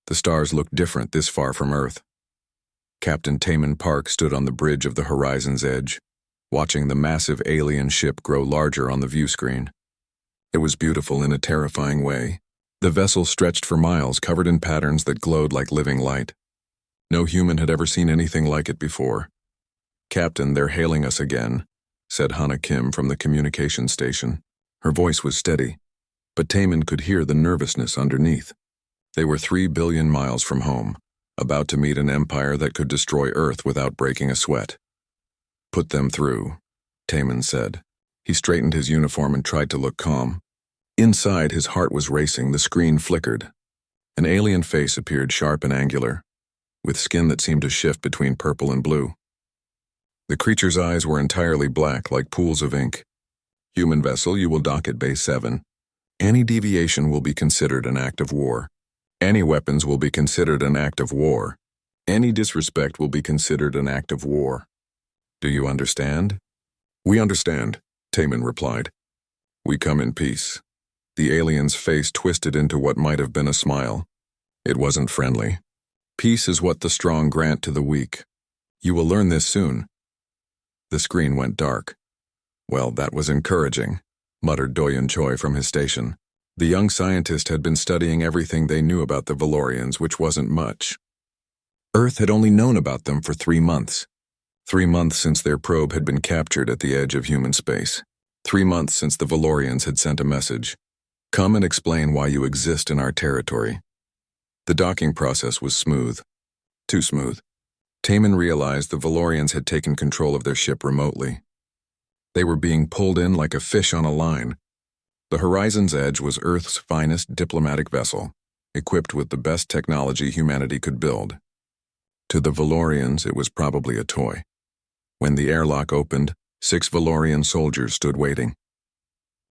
The stars looked different this far from Earth. Captain Taman Park stood on the bridge of the horizon's edge, watching the massive alien ship grow larger on the view screen. It was beautiful in a terrifying way. The vessel stretched for miles, covered in patterns that glowed like living light. No human had ever seen anything like it before. "Captain, they're hailing us again," said Hana Kim from the communication station. Her voice was steady, but Taman could hear the nervousness underneath. They were 3 billion miles from home, about to meet an empire that could destroy Earth without breaking a sweat. "Put them through," Taman said. He straightened his uniform and tried to look calm. Inside, his heart was racing. The screen flickered. An alien face appeared, sharp and angular, with skin that seemed to shift between purple and blue. The creature's eyes were entirely black, like pools of ink. "Human vessel, you will dock at Base 7. Any deviation will be considered an act of war. Any weapons will be considered an act of war. Any disrespect will be considered an act of war. Do you understand?" "We understand," Taman replied. "We come in peace." The alien's face twisted into what might have been a smile. It wasn't friendly. "Peace is what the strong grant to the weak. You will learn this soon." The screen went dark. "Well, that was encouraging," muttered Doyen Choi from his station. The young scientist had been studying everything they knew about the Valorians, which wasn't much. Earth had only known about them for 3 months. 3 months since their probe had been captured at the edge of human space. 3 months since the Valorians had sent a message. "Come and explain why you exist in our territory." The docking process was smooth. Too smooth. Taman realized the Valorians had taken control of their ship remotely. They were being pulled in like a fish on a line. The Horizon's Edge was Earth's finest diplomatic vessel, equipped with the best technology humanity could build. To the Valorians, it was probably a toy. When the airlock opened, 6 Valorian soldiers stood waiting.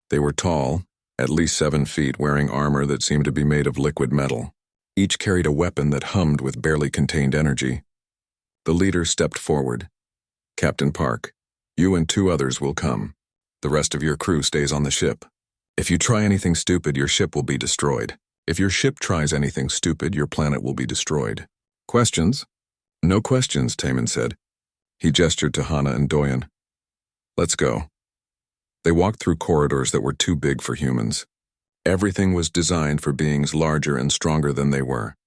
They were tall, at least 7 feet, wearing armor that seemed to be made of liquid metal. Each carried a weapon that hummed with barely contained energy. The leader stepped forward. "Captain Park, you and 2 others will come. The rest of your crew stays on the ship. If you try anything stupid, your ship will be destroyed. If your ship tries anything stupid, your planet will be destroyed. Questions?" "No questions," Taman said. He gestured to Hana and Doyen. "Let's go." They walked through corridors that were too big for humans. Everything was designed for beings larger and stronger than they were.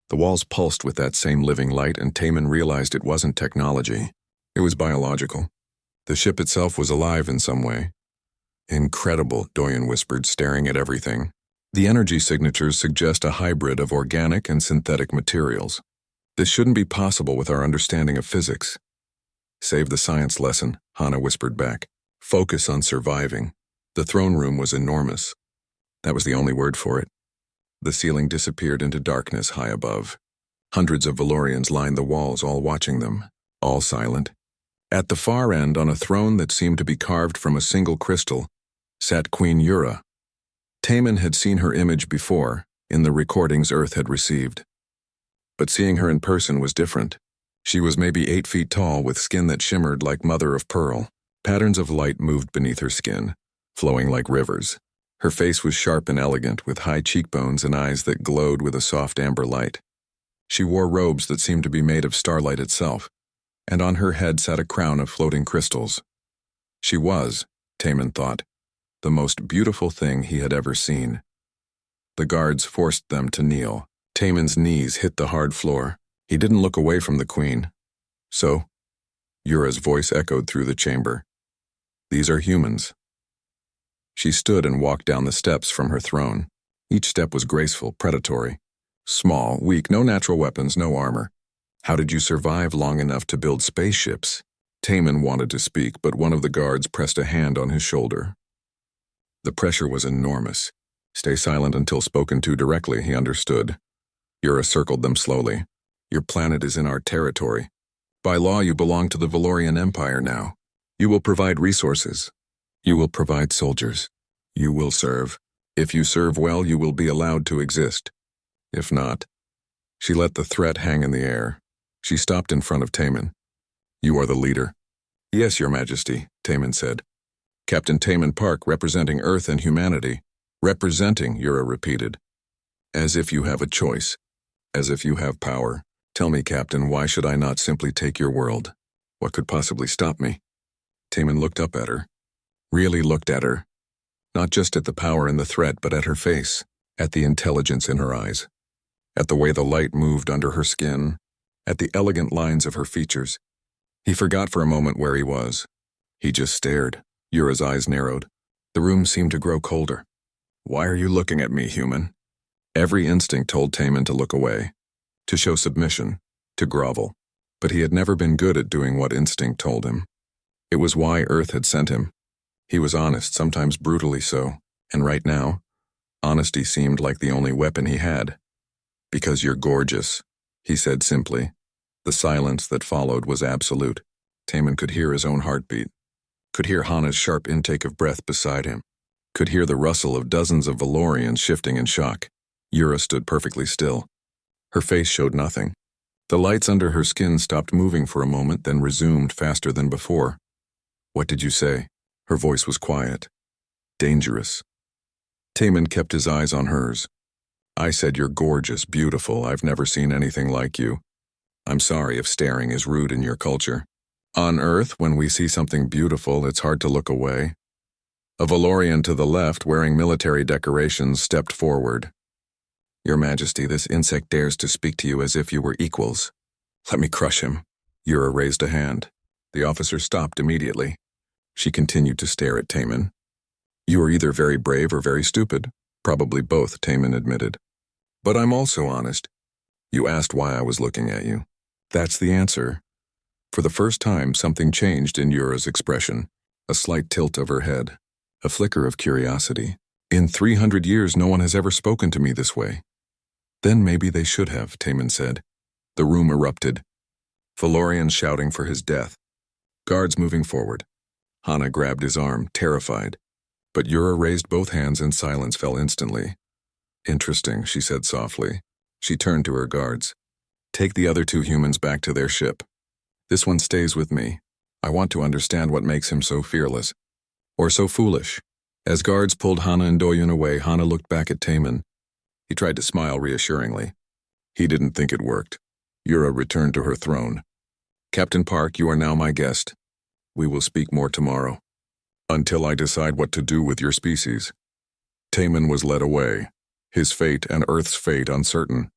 The walls pulsed with that same living light, and Taman realized it wasn't technology. It was biological. The ship itself was alive in some way. "Incredible," Doyen whispered, staring at everything. "The energy signatures suggest a hybrid of organic and synthetic materials. This shouldn't be possible with our understanding of physics." "Save the science lesson," Hana whispered back. "Focus on surviving." The throne room was enormous. That was the only word for it. The ceiling disappeared into darkness high above. Hundreds of Valorians lined the walls, all watching them, all silent. At the far end, on a throne that seemed to be carved from a single crystal, sat Queen Yura. Taman had seen her image before, in the recordings Earth had received. But seeing her in person was different. She was maybe 8 feet tall, with skin that shimmered like mother of pearl. Patterns of light moved beneath her skin, flowing like rivers. Her face was sharp and elegant, with high cheekbones and eyes that glowed with a soft amber light. She wore robes that seemed to be made of starlight itself, and on her head sat a crown of floating crystals. She was, Taman thought, the most beautiful thing he had ever seen. The guards forced them to kneel. Taman's knees hit the hard floor. He didn't look away from the queen. "So?" Yura's voice echoed through the chamber. "These are humans." She stood and walked down the steps from her throne. Each step was graceful, predatory. Small, weak, no natural weapons, no armor. "How did you survive long enough to build spaceships?" Taman wanted to speak, but one of the guards pressed a hand on his shoulder. The pressure was enormous. Stay silent until spoken to directly, he understood. Yura circled them slowly. "Your planet is in our territory. By law, you belong to the Valorian Empire now. You will provide resources. You will provide soldiers. You will serve. If you serve well, you will be allowed to exist. If not..." She let the threat hang in the air. She stopped in front of Taman. "You are the leader." "Yes, Your Majesty," Taman said. "Captain Taman Park, representing Earth and humanity." "Representing," Yura repeated. "As if you have a choice." As if you have power. Tell me, Captain, why should I not simply take your world? What could possibly stop me? Taman looked up at her. Really looked at her. Not just at the power and the threat, but at her face, at the intelligence in her eyes, at the way the light moved under her skin, at the elegant lines of her features. He forgot for a moment where he was. He just stared. Yura's eyes narrowed. The room seemed to grow colder. Why are you looking at me, human? Every instinct told Taman to look away, to show submission, to grovel. But he had never been good at doing what instinct told him. It was why Earth had sent him. He was honest, sometimes brutally so, and right now, honesty seemed like the only weapon he had. Because you're gorgeous, he said simply. The silence that followed was absolute. Taman could hear his own heartbeat, could hear Hana's sharp intake of breath beside him, could hear the rustle of dozens of Valorians shifting in shock. Yura stood perfectly still. Her face showed nothing. The lights under her skin stopped moving for a moment, then resumed faster than before. What did you say? Her voice was quiet. Dangerous. Taman kept his eyes on hers. I said you're gorgeous, beautiful, I've never seen anything like you. I'm sorry if staring is rude in your culture. On Earth, when we see something beautiful, it's hard to look away. A Valorian to the left, wearing military decorations, stepped forward. Your Majesty, this insect dares to speak to you as if you were equals. Let me crush him. Yura raised a hand. The officer stopped immediately. She continued to stare at Taman. You are either very brave or very stupid. Probably both, Taman admitted. But I'm also honest. You asked why I was looking at you. That's the answer. For the first time, something changed in Yura's expression. A slight tilt of her head. A flicker of curiosity. In 300 years, no one has ever spoken to me this way. Then maybe they should have, Taman said. The room erupted. Valorians shouting for his death. Guards moving forward. Hana grabbed his arm, terrified. But Yura raised both hands and silence fell instantly. Interesting, she said softly. She turned to her guards. Take the other two humans back to their ship. This one stays with me. I want to understand what makes him so fearless. Or so foolish. As guards pulled Hana and Doyun away, Hana looked back at Taman. He tried to smile reassuringly. He didn't think it worked. Yura returned to her throne. Captain Park, you are now my guest. We will speak more tomorrow. Until I decide what to do with your species. Taman was led away, his fate and Earth's fate uncertain.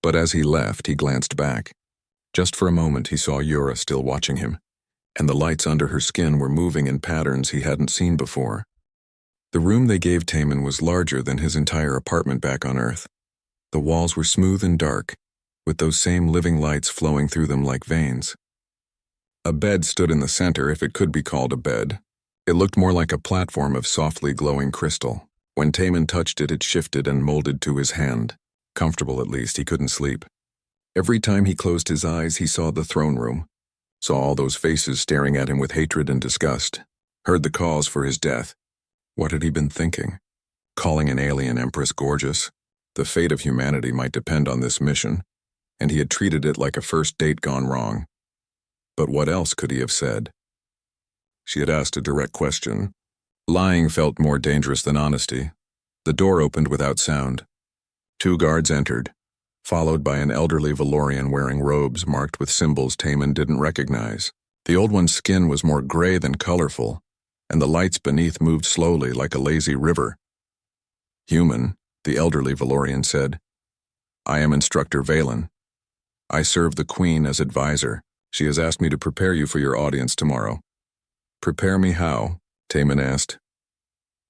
But as he left, he glanced back. Just for a moment he saw Yura still watching him, and the lights under her skin were moving in patterns he hadn't seen before. The room they gave Taman was larger than his entire apartment back on Earth. The walls were smooth and dark, with those same living lights flowing through them like veins. A bed stood in the center, if it could be called a bed. It looked more like a platform of softly glowing crystal. When Taman touched it, it shifted and molded to his hand. Comfortable at least, he couldn't sleep. Every time he closed his eyes, he saw the throne room, saw all those faces staring at him with hatred and disgust, heard the calls for his death. What had he been thinking? Calling an alien empress gorgeous? The fate of humanity might depend on this mission, and he had treated it like a first date gone wrong. But what else could he have said? She had asked a direct question. Lying felt more dangerous than honesty. The door opened without sound. Two guards entered, followed by an elderly Valorian wearing robes marked with symbols Taman didn't recognize. The old one's skin was more gray than colorful, and the lights beneath moved slowly like a lazy river. Human, the elderly Valorian said. I am Instructor Valen. I serve the Queen as advisor. She has asked me to prepare you for your audience tomorrow. Prepare me how? Taman asked.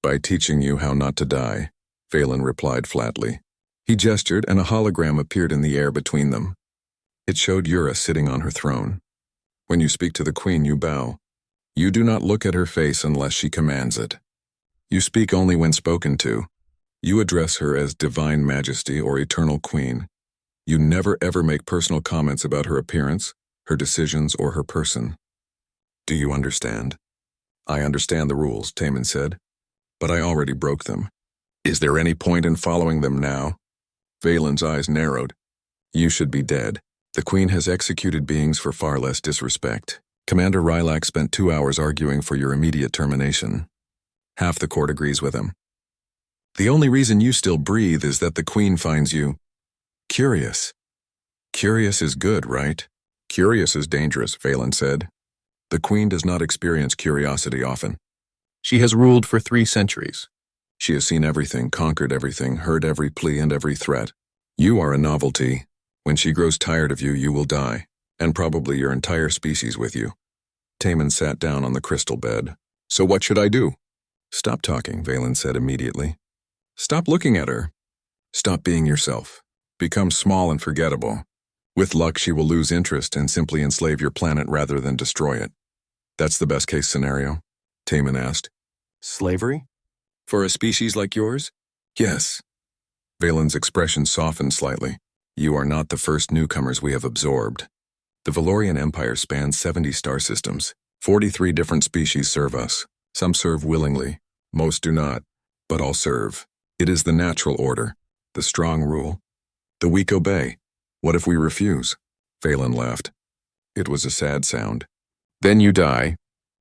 By teaching you how not to die, Valen replied flatly. He gestured and a hologram appeared in the air between them. It showed Yura sitting on her throne. When you speak to the Queen, you bow. You do not look at her face unless she commands it. You speak only when spoken to. You address her as Divine Majesty or Eternal Queen. You never ever make personal comments about her appearance, her decisions, or her person. Do you understand? I understand the rules, Taman said, but I already broke them. Is there any point in following them now? Valen's eyes narrowed. You should be dead. The Queen has executed beings for far less disrespect. Commander Rylak spent 2 hours arguing for your immediate termination. Half the court agrees with him. The only reason you still breathe is that the Queen finds you Curious. Curious is good, right? Curious is dangerous, Valen said. The Queen does not experience curiosity often. She has ruled for 3 centuries. She has seen everything, conquered everything, heard every plea and every threat. You are a novelty. When she grows tired of you, you will die, and probably your entire species with you. Taman sat down on the crystal bed. So what should I do? Stop talking, Valen said immediately. Stop looking at her. Stop being yourself. Become small and forgettable. With luck, she will lose interest and simply enslave your planet rather than destroy it. That's the best case scenario? Taman asked. Slavery? For a species like yours? Yes. Valen's expression softened slightly. You are not the first newcomers we have absorbed. The Valorian Empire spans 70 star systems. 43 different species serve us. Some serve willingly. Most do not. But all serve. It is the natural order. The strong rule. The weak obey. What if we refuse? Valen laughed. It was a sad sound. Then you die.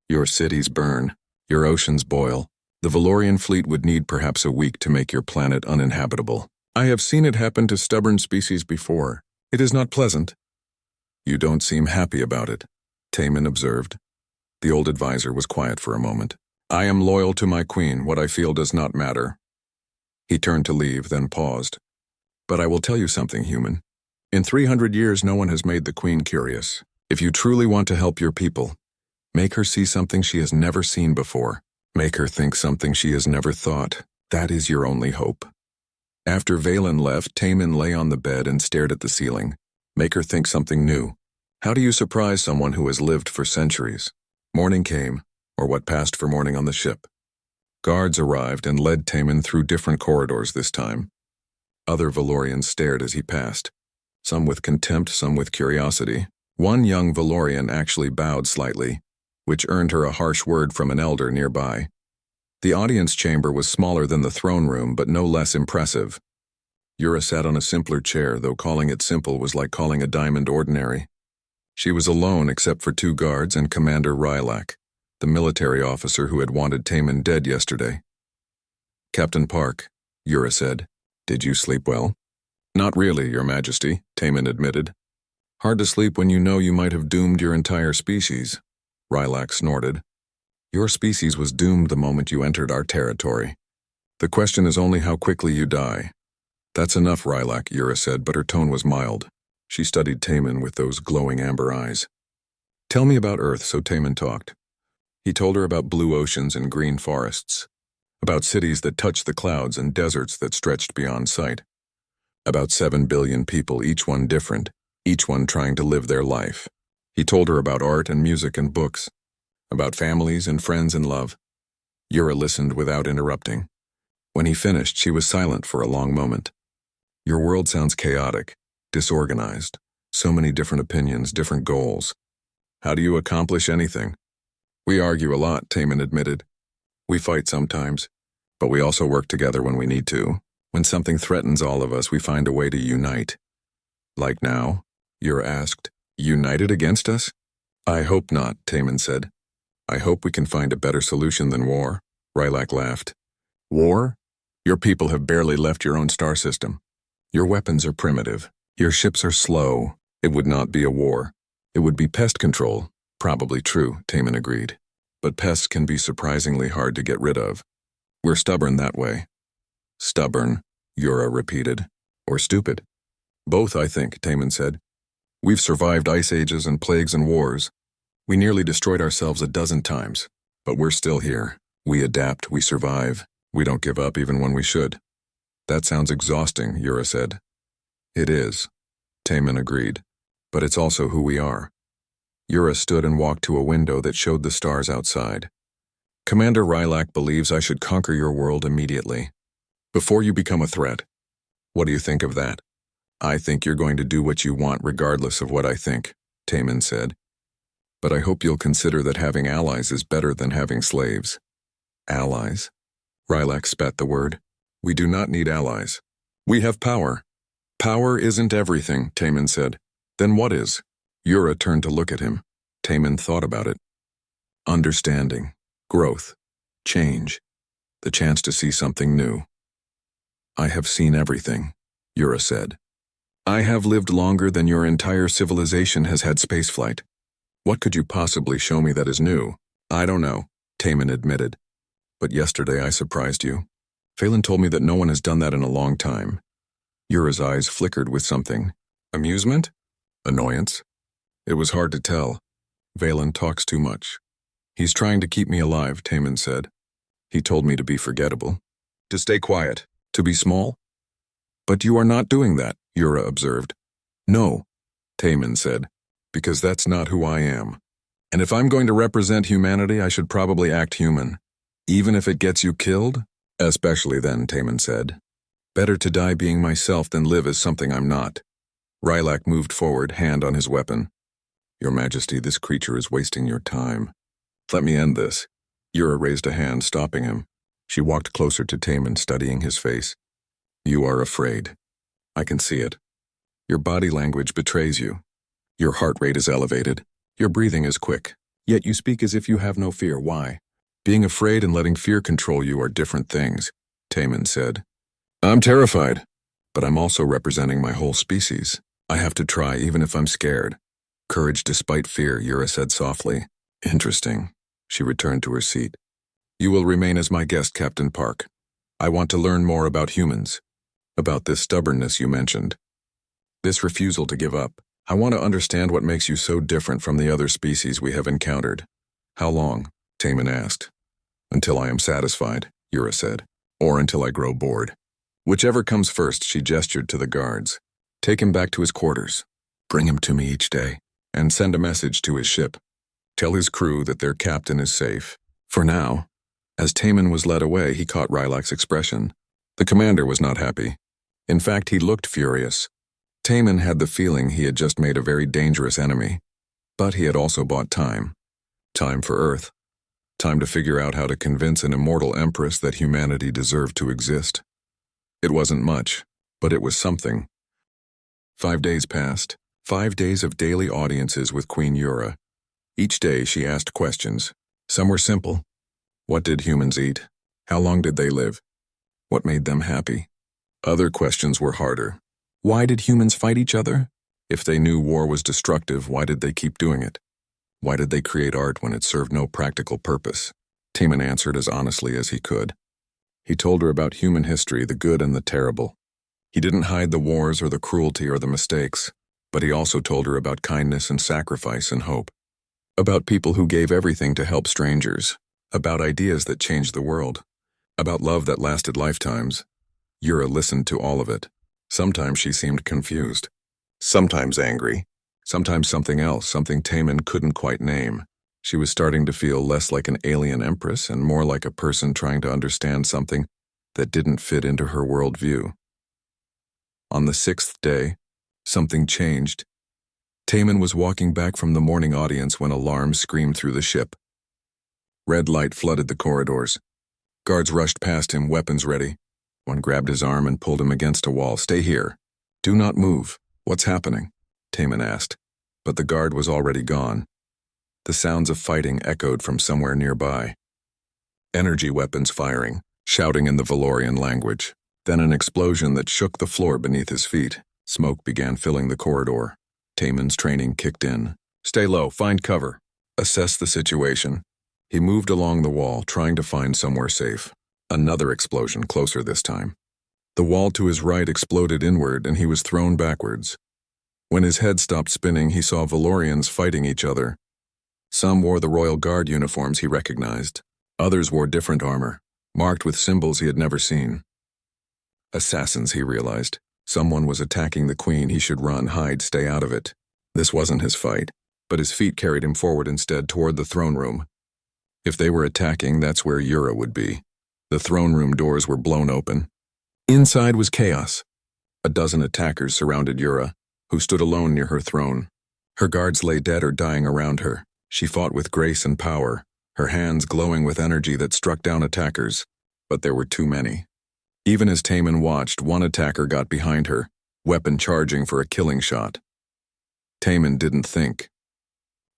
Your cities burn. Your oceans boil. The Valorian fleet would need perhaps a week to make your planet uninhabitable. I have seen it happen to stubborn species before. It is not pleasant. You don't seem happy about it, Taman observed. The old advisor was quiet for a moment. I am loyal to my queen. What I feel does not matter. He turned to leave, then paused. But I will tell you something, human. In 300 years, no one has made the queen curious. If you truly want to help your people, make her see something she has never seen before. Make her think something she has never thought. That is your only hope. After Valen left, Taman lay on the bed and stared at the ceiling. Make her think something new. How do you surprise someone who has lived for centuries? Morning came, or what passed for morning on the ship. Guards arrived and led Taman through different corridors this time. Other Valorians stared as he passed. Some with contempt, some with curiosity. One young Valorian actually bowed slightly, which earned her a harsh word from an elder nearby. The audience chamber was smaller than the throne room, but no less impressive. Yura sat on a simpler chair, though calling it simple was like calling a diamond ordinary. She was alone except for 2 guards and Commander Rylak, the military officer who had wanted Taman dead yesterday. Captain Park, Yura said, did you sleep well? Not really, Your Majesty, Taman admitted. Hard to sleep when you know you might have doomed your entire species. Rylak snorted. Your species was doomed the moment you entered our territory. The question is only how quickly you die. That's enough, Rylak, Yura said, but her tone was mild. She studied Taman with those glowing amber eyes. Tell me about Earth, so Taman talked. He told her about blue oceans and green forests, about cities that touched the clouds and deserts that stretched beyond sight, about 7 billion people, each one different, each one trying to live their life. He told her about art and music and books, about families and friends and love. Yura listened without interrupting. When he finished, she was silent for a long moment. Your world sounds chaotic, disorganized, so many different opinions, different goals. How do you accomplish anything? We argue a lot, Taman admitted. We fight sometimes, but we also work together when we need to. When something threatens all of us, we find a way to unite. Like now? Yura asked. United against us? I hope not, Taman said. I hope we can find a better solution than war. Rylak laughed. War? Your people have barely left your own star system. Your weapons are primitive. Your ships are slow. It would not be a war. It would be pest control. Probably true, Taman agreed. But pests can be surprisingly hard to get rid of. We're stubborn that way. Stubborn, Yura repeated. Or stupid. Both, I think, Taman said. We've survived ice ages and plagues and wars. We nearly destroyed ourselves a dozen times. But we're still here. We adapt, we survive. We don't give up even when we should. That sounds exhausting, Yura said. It is, Taman agreed. But it's also who we are. Yura stood and walked to a window that showed the stars outside. Commander Rylak believes I should conquer your world immediately. Before you become a threat. What do you think of that? I think you're going to do what you want regardless of what I think, Taman said. But I hope you'll consider that having allies is better than having slaves. Allies? Rylak spat the word. We do not need allies. We have power. Power isn't everything, Taman said. Then what is? Yura turned to look at him. Taman thought about it. Understanding, growth, change, the chance to see something new. I have seen everything, Yura said. I have lived longer than your entire civilization has had spaceflight. What could you possibly show me that is new? I don't know, Taman admitted. But yesterday I surprised you. Phelan told me that no one has done that in a long time. Yura's eyes flickered with something. Amusement? Annoyance? It was hard to tell. Valen talks too much. He's trying to keep me alive, Taman said. He told me to be forgettable. To stay quiet. To be small? But you are not doing that, Yura observed. No, Taman said, because that's not who I am. And if I'm going to represent humanity, I should probably act human. Even if it gets you killed? Especially then, Taman said. Better to die being myself than live as something I'm not. Rylak moved forward, hand on his weapon. Your Majesty, this creature is wasting your time. Let me end this. Yura raised a hand, stopping him. She walked closer to Taman, studying his face. You are afraid. I can see it. Your body language betrays you. Your heart rate is elevated. Your breathing is quick. Yet you speak as if you have no fear. Why? Being afraid and letting fear control you are different things, Taman said. I'm terrified, but I'm also representing my whole species. I have to try even if I'm scared. Courage despite fear, Yura said softly. Interesting. She returned to her seat. You will remain as my guest, Captain Park. I want to learn more about humans. About this stubbornness you mentioned. This refusal to give up. I want to understand what makes you so different from the other species we have encountered. How long? Taman asked. Until I am satisfied, Yura said. Or until I grow bored. Whichever comes first, she gestured to the guards. Take him back to his quarters. Bring him to me each day. And send a message to his ship. Tell his crew that their captain is safe. For now. As Taman was led away, he caught Rylak's expression. The commander was not happy. In fact, he looked furious. Taman had the feeling he had just made a very dangerous enemy. But he had also bought time. Time for Earth. Time to figure out how to convince an immortal empress that humanity deserved to exist. It wasn't much, but it was something. 5 days passed. 5 days of daily audiences with Queen Yura. Each day she asked questions. Some were simple. What did humans eat? How long did they live? What made them happy? Other questions were harder. Why did humans fight each other? If they knew war was destructive, why did they keep doing it? Why did they create art when it served no practical purpose? Taman answered as honestly as he could. He told her about human history, the good and the terrible. He didn't hide the wars or the cruelty or the mistakes, but he also told her about kindness and sacrifice and hope. About people who gave everything to help strangers. About ideas that changed the world. About love that lasted lifetimes. Yura listened to all of it. Sometimes she seemed confused. Sometimes angry. Sometimes something else, something Taman couldn't quite name. She was starting to feel less like an alien empress and more like a person trying to understand something that didn't fit into her worldview. On the 6th day, something changed. Taman was walking back from the morning audience when alarms screamed through the ship. Red light flooded the corridors. Guards rushed past him, weapons ready. One grabbed his arm and pulled him against a wall. Stay here. Do not move. What's happening? Taman asked, but the guard was already gone. The sounds of fighting echoed from somewhere nearby. Energy weapons firing, shouting in the Valorian language. Then an explosion that shook the floor beneath his feet. Smoke began filling the corridor. Taman's training kicked in. Stay low, find cover. Assess the situation. He moved along the wall, trying to find somewhere safe. Another explosion, closer this time. The wall to his right exploded inward and he was thrown backwards. When his head stopped spinning, he saw Valorians fighting each other. Some wore the Royal Guard uniforms he recognized. Others wore different armor, marked with symbols he had never seen. Assassins, he realized. Someone was attacking the Queen. He should run, hide, stay out of it. This wasn't his fight, but his feet carried him forward instead toward the throne room. If they were attacking, that's where Yura would be. The throne room doors were blown open. Inside was chaos. A dozen attackers surrounded Yura, who stood alone near her throne. Her guards lay dead or dying around her. She fought with grace and power, her hands glowing with energy that struck down attackers. But there were too many. Even as Taman watched, one attacker got behind her, weapon charging for a killing shot. Taman didn't think.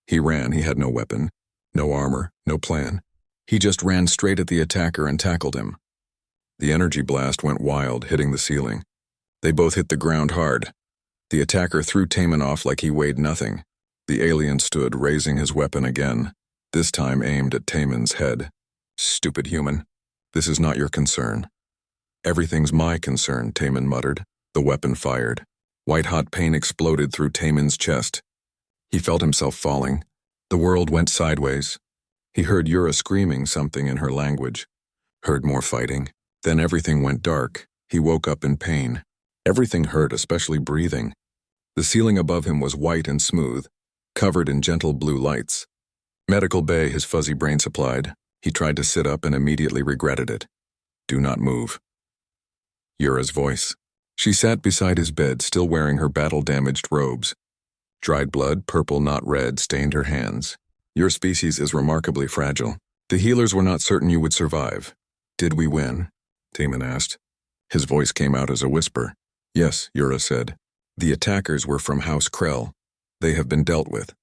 He ran. He had no weapon, no armor, no plan. He just ran straight at the attacker and tackled him. The energy blast went wild, hitting the ceiling. They both hit the ground hard. The attacker threw Taman off like he weighed nothing. The alien stood, raising his weapon again, this time aimed at Taman's head. "Stupid human. This is not your concern." "Everything's my concern," Taman muttered. The weapon fired. White-hot pain exploded through Taman's chest. He felt himself falling. The world went sideways. He heard Yura screaming something in her language. Heard more fighting. Then everything went dark. He woke up in pain. Everything hurt, especially breathing. The ceiling above him was white and smooth, covered in gentle blue lights. Medical bay, his fuzzy brain supplied. He tried to sit up and immediately regretted it. "Do not move." Yura's voice. She sat beside his bed, still wearing her battle-damaged robes. Dried blood, purple not red, stained her hands. "Your species is remarkably fragile. The healers were not certain you would survive." "Did we win?" Taman asked. His voice came out as a whisper. "Yes," Yura said. "The attackers were from House Krell. They have been dealt with."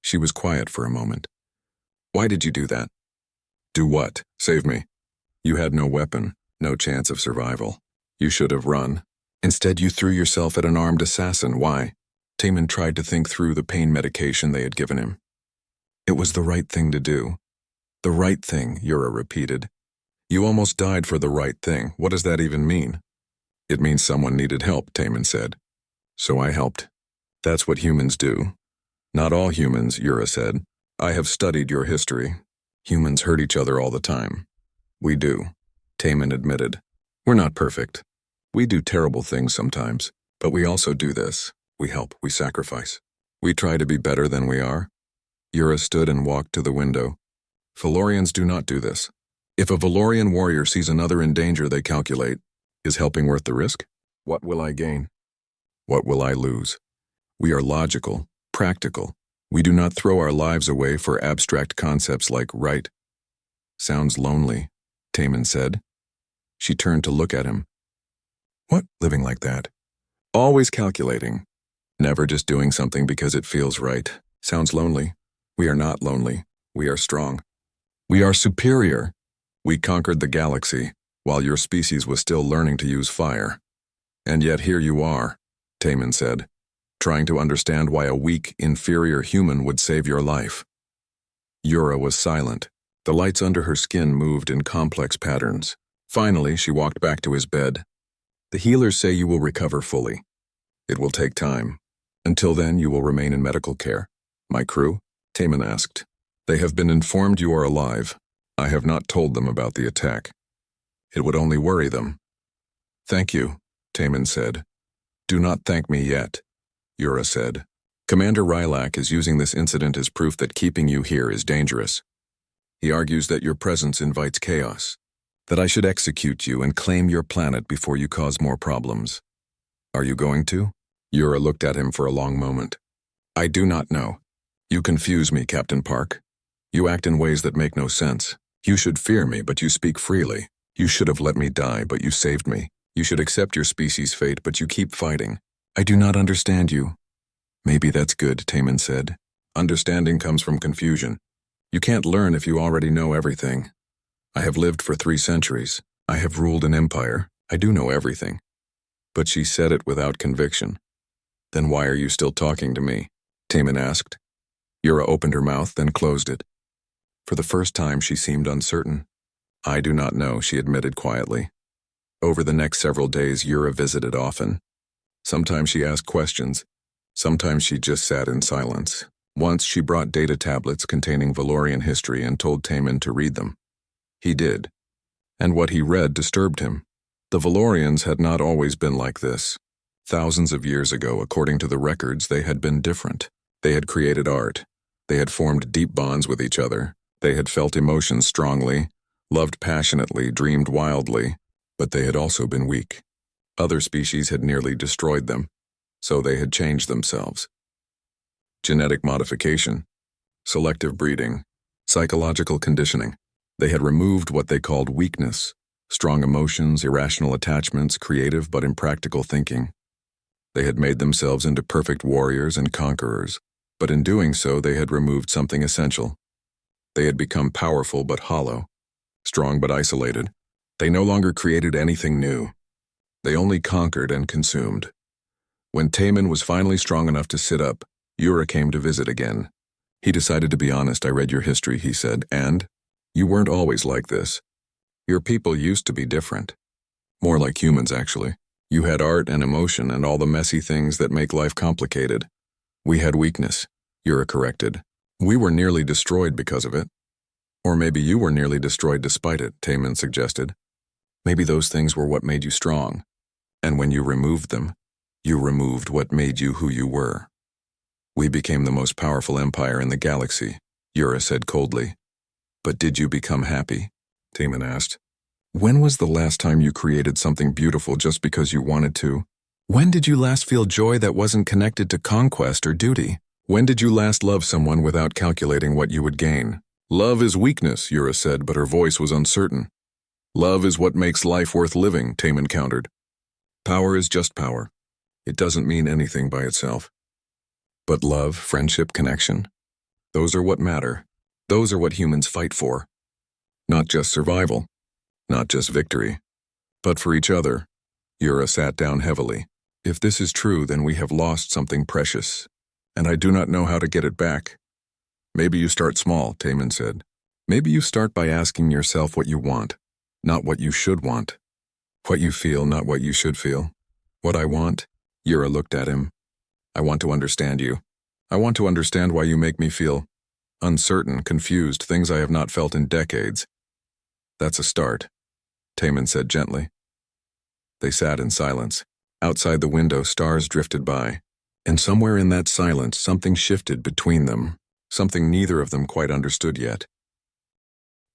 She was quiet for a moment. "Why did you do that?" "Do what? Save me." "You had no weapon, no chance of survival. You should have run. Instead, you threw yourself at an armed assassin. Why?" Taman tried to think through the pain medication they had given him. "It was the right thing to do." "The right thing," Yura repeated. "You almost died for the right thing. What does that even mean?" "It means someone needed help," Taman said. "So I helped. That's what humans do." "Not all humans," Yura said. "I have studied your history. Humans hurt each other all the time." "We do," Taman admitted. "We're not perfect. We do terrible things sometimes, but we also do this. We help, we sacrifice. We try to be better than we are." Yura stood and walked to the window. "Valorians do not do this. If a Valorian warrior sees another in danger, they calculate, is helping worth the risk? What will I gain? What will I lose? We are logical, practical. We do not throw our lives away for abstract concepts like right." "Sounds lonely," Taman said. She turned to look at him. "What, living like that? Always calculating. Never just doing something because it feels right. Sounds lonely. We are not lonely. We are strong. We are superior. We conquered the galaxy, while your species was still learning to use fire. And yet here you are," Taman said, "trying to understand why a weak, inferior human would save your life." Yura was silent. The lights under her skin moved in complex patterns. Finally, she walked back to his bed. "The healers say you will recover fully. It will take time. Until then, you will remain in medical care." "My crew?" Taman asked. "They have been informed you are alive. I have not told them about the attack. It would only worry them." "Thank you," Taman said. "Do not thank me yet," Yura said. "Commander Rylak is using this incident as proof that keeping you here is dangerous. He argues that your presence invites chaos, that I should execute you and claim your planet before you cause more problems. Are you going to?" Yura looked at him for a long moment. "I do not know. You confuse me, Captain Park. You act in ways that make no sense. You should fear me, but you speak freely. You should have let me die, but you saved me. You should accept your species' fate, but you keep fighting. I do not understand you." "Maybe that's good," Taman said. "Understanding comes from confusion. You can't learn if you already know everything. I have lived for 3 centuries. I have ruled an empire. I do know everything." But she said it without conviction. "Then why are you still talking to me?" Taman asked. Yura opened her mouth, then closed it. For the first time, she seemed uncertain. "I do not know," she admitted quietly. Over the next several days, Yura visited often. Sometimes she asked questions. Sometimes she just sat in silence. Once she brought data tablets containing Valorian history and told Taman to read them. He did. And what he read disturbed him. The Valorians had not always been like this. Thousands of years ago, according to the records, they had been different. They had created art. They had formed deep bonds with each other. They had felt emotions strongly, loved passionately, dreamed wildly, but they had also been weak. Other species had nearly destroyed them, so they had changed themselves. Genetic modification, selective breeding, psychological conditioning. They had removed what they called weakness, strong emotions, irrational attachments, creative but impractical thinking. They had made themselves into perfect warriors and conquerors, but in doing so they had removed something essential. They had become powerful but hollow, strong but isolated. They no longer created anything new. They only conquered and consumed. When Taman was finally strong enough to sit up, Yura came to visit again. He decided to be honest. I read your history, he said, and you weren't always like this. Your people used to be different. More like humans, actually. You had art and emotion and all the messy things that make life complicated. We had weakness, Yura corrected. We were nearly destroyed because of it. Or maybe you were nearly destroyed despite it, Taman suggested. Maybe those things were what made you strong. And when you removed them, you removed what made you who you were. We became the most powerful empire in the galaxy, Yura said coldly. But did you become happy? Taman asked. When was the last time you created something beautiful just because you wanted to? When did you last feel joy that wasn't connected to conquest or duty? When did you last love someone without calculating what you would gain? Love is weakness, Yura said, but her voice was uncertain. Love is what makes life worth living, Taman countered. Power is just power. It doesn't mean anything by itself. But love, friendship, connection, those are what matter. Those are what humans fight for. Not just survival, not just victory, but for each other. Yura sat down heavily. If this is true, then we have lost something precious, and I do not know how to get it back. Maybe you start small, Taman said. Maybe you start by asking yourself what you want, not what you should want. What you feel, not what you should feel. What I want? Yura looked at him. I want to understand you. I want to understand why you make me feel uncertain, confused, things I have not felt in decades. That's a start, Taman said gently. They sat in silence. Outside the window, stars drifted by. And somewhere in that silence, something shifted between them, something neither of them quite understood yet.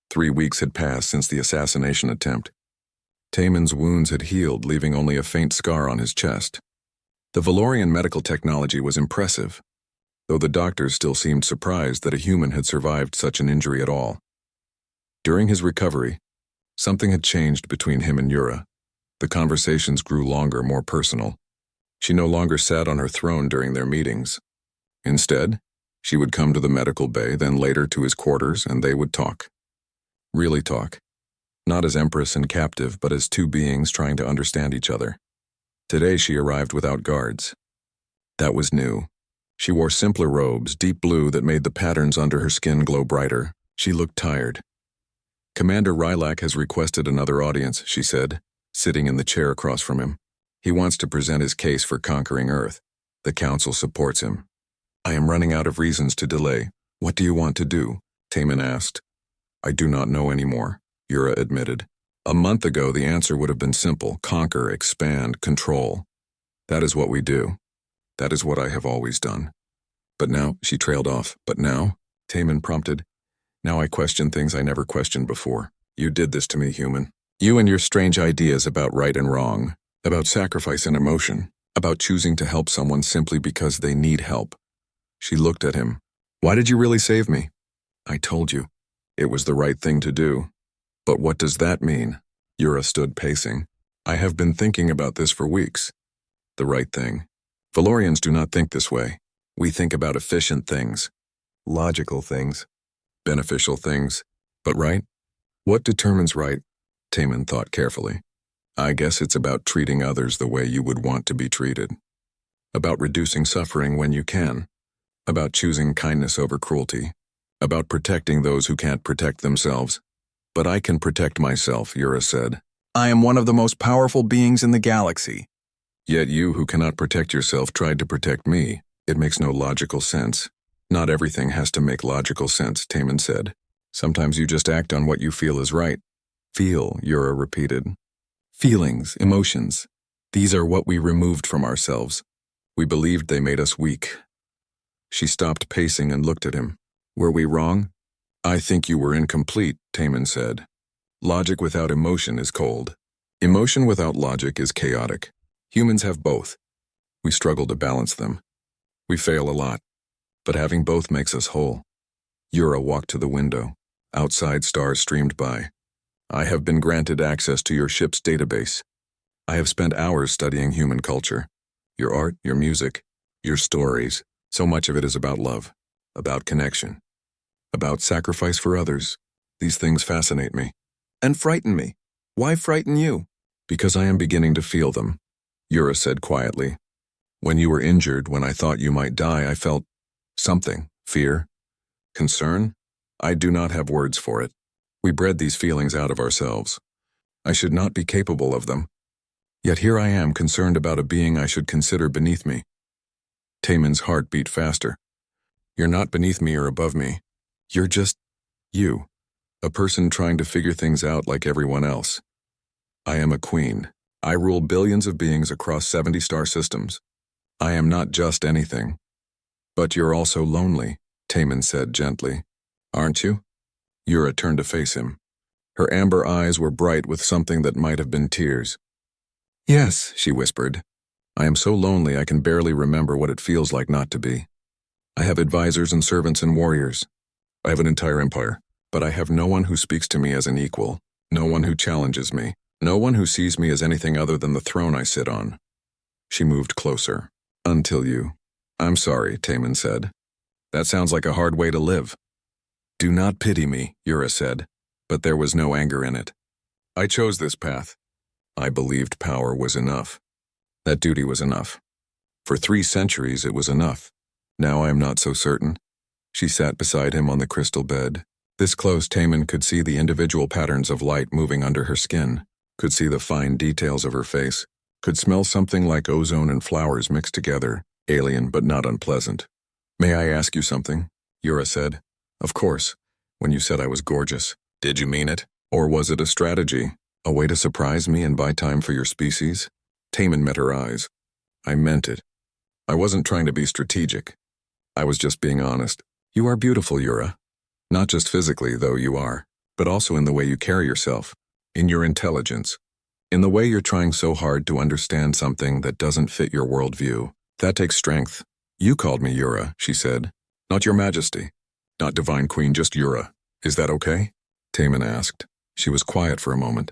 3 weeks had passed since the assassination attempt. Taman's wounds had healed, leaving only a faint scar on his chest. The Valorian medical technology was impressive, though the doctors still seemed surprised that a human had survived such an injury at all. During his recovery, something had changed between him and Yura. The conversations grew longer, more personal. She no longer sat on her throne during their meetings. Instead, she would come to the medical bay, then later to his quarters, and they would talk. Really talk. Not as empress and captive, but as two beings trying to understand each other. Today she arrived without guards. That was new. She wore simpler robes, deep blue that made the patterns under her skin glow brighter. She looked tired. Commander Rylak has requested another audience, she said, sitting in the chair across from him. He wants to present his case for conquering Earth. The Council supports him. I am running out of reasons to delay. What do you want to do? Taman asked. I do not know anymore, Yura admitted. A month ago, the answer would have been simple. Conquer, expand, control. That is what we do. That is what I have always done. But now, she trailed off. But now, Taman prompted. Now I question things I never questioned before. You did this to me, human. You and your strange ideas about right and wrong, about sacrifice and emotion, about choosing to help someone simply because they need help. She looked at him. Why did you really save me? I told you. It was the right thing to do. But what does that mean? Yura stood pacing. I have been thinking about this for weeks. The right thing. Valorians do not think this way. We think about efficient things, logical things, beneficial things. But right? What determines right? Taman thought carefully. I guess it's about treating others the way you would want to be treated. About reducing suffering when you can. About choosing kindness over cruelty. About protecting those who can't protect themselves. But I can protect myself, Yura said. I am one of the most powerful beings in the galaxy. Yet you who cannot protect yourself tried to protect me. It makes no logical sense. Not everything has to make logical sense, Taman said. Sometimes you just act on what you feel is right. Feel, Yura repeated. Feelings, emotions. These are what we removed from ourselves. We believed they made us weak. She stopped pacing and looked at him. Were we wrong? I think you were incomplete, Taman said. Logic without emotion is cold. Emotion without logic is chaotic. Humans have both. We struggle to balance them. We fail a lot. But having both makes us whole. Yura walked to the window. Outside, stars streamed by. I have been granted access to your ship's database. I have spent hours studying human culture. Your art, your music, your stories. So much of it is about love, about connection, about sacrifice for others. These things fascinate me. And frighten me. Why frighten you? Because I am beginning to feel them, Yura said quietly. When you were injured, when I thought you might die, I felt something. Fear? Concern? I do not have words for it. We bred these feelings out of ourselves. I should not be capable of them. Yet here I am, concerned about a being I should consider beneath me. Taemin's heart beat faster. You're not beneath me or above me. You're just you, a person trying to figure things out like everyone else. I am a queen. I rule billions of beings across 70 star systems. I am not just anything. But you're also lonely, Taemin said gently. Aren't you? Yura turned to face him. Her amber eyes were bright with something that might have been tears. Yes, she whispered. I am so lonely I can barely remember what it feels like not to be. I have advisors and servants and warriors. I have an entire empire, but I have no one who speaks to me as an equal, no one who challenges me, no one who sees me as anything other than the throne I sit on. She moved closer. Until you. I'm sorry, Taemin said. That sounds like a hard way to live. Do not pity me, Yura said, but there was no anger in it. I chose this path. I believed power was enough. That duty was enough. For 3 centuries it was enough. Now I am not so certain. She sat beside him on the crystal bed. This close, Taemin could see the individual patterns of light moving under her skin, could see the fine details of her face, could smell something like ozone and flowers mixed together, alien but not unpleasant. May I ask you something? Yura said. Of course. When you said I was gorgeous, did you mean it? Or was it a strategy? A way to surprise me and buy time for your species? Taemin met her eyes. I meant it. I wasn't trying to be strategic. I was just being honest. You are beautiful, Yura. Not just physically, though you are, but also in the way you carry yourself, in your intelligence, in the way you're trying so hard to understand something that doesn't fit your worldview. That takes strength. You called me Yura, she said. Not your majesty. Not divine queen, just Yura. Is that okay? Taemin asked. She was quiet for a moment.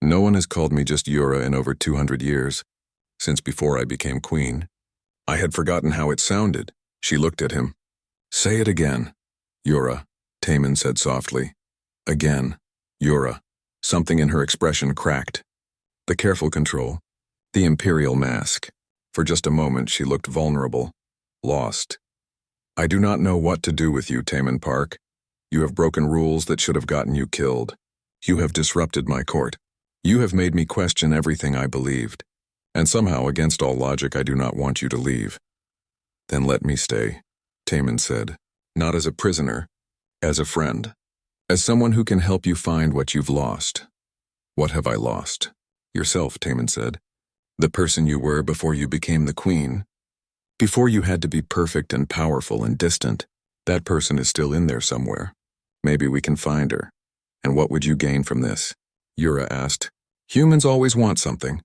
No one has called me just Yura in over 200 years, since before I became queen. I had forgotten how it sounded. She looked at him. Say it again. Yura, Taemin said softly. Again. Yura. Something in her expression cracked. The careful control. The imperial mask. For just a moment she looked vulnerable. Lost. I do not know what to do with you, Taemin Park. You have broken rules that should have gotten you killed. You have disrupted my court. You have made me question everything I believed. And somehow, against all logic, I do not want you to leave. Then let me stay, Taemin said. Not as a prisoner, as a friend. As someone who can help you find what you've lost. What have I lost? Yourself, Taemin said. The person you were before you became the queen. Before you had to be perfect and powerful and distant. That person is still in there somewhere. Maybe we can find her. And what would you gain from this? Yura asked. Humans always want something.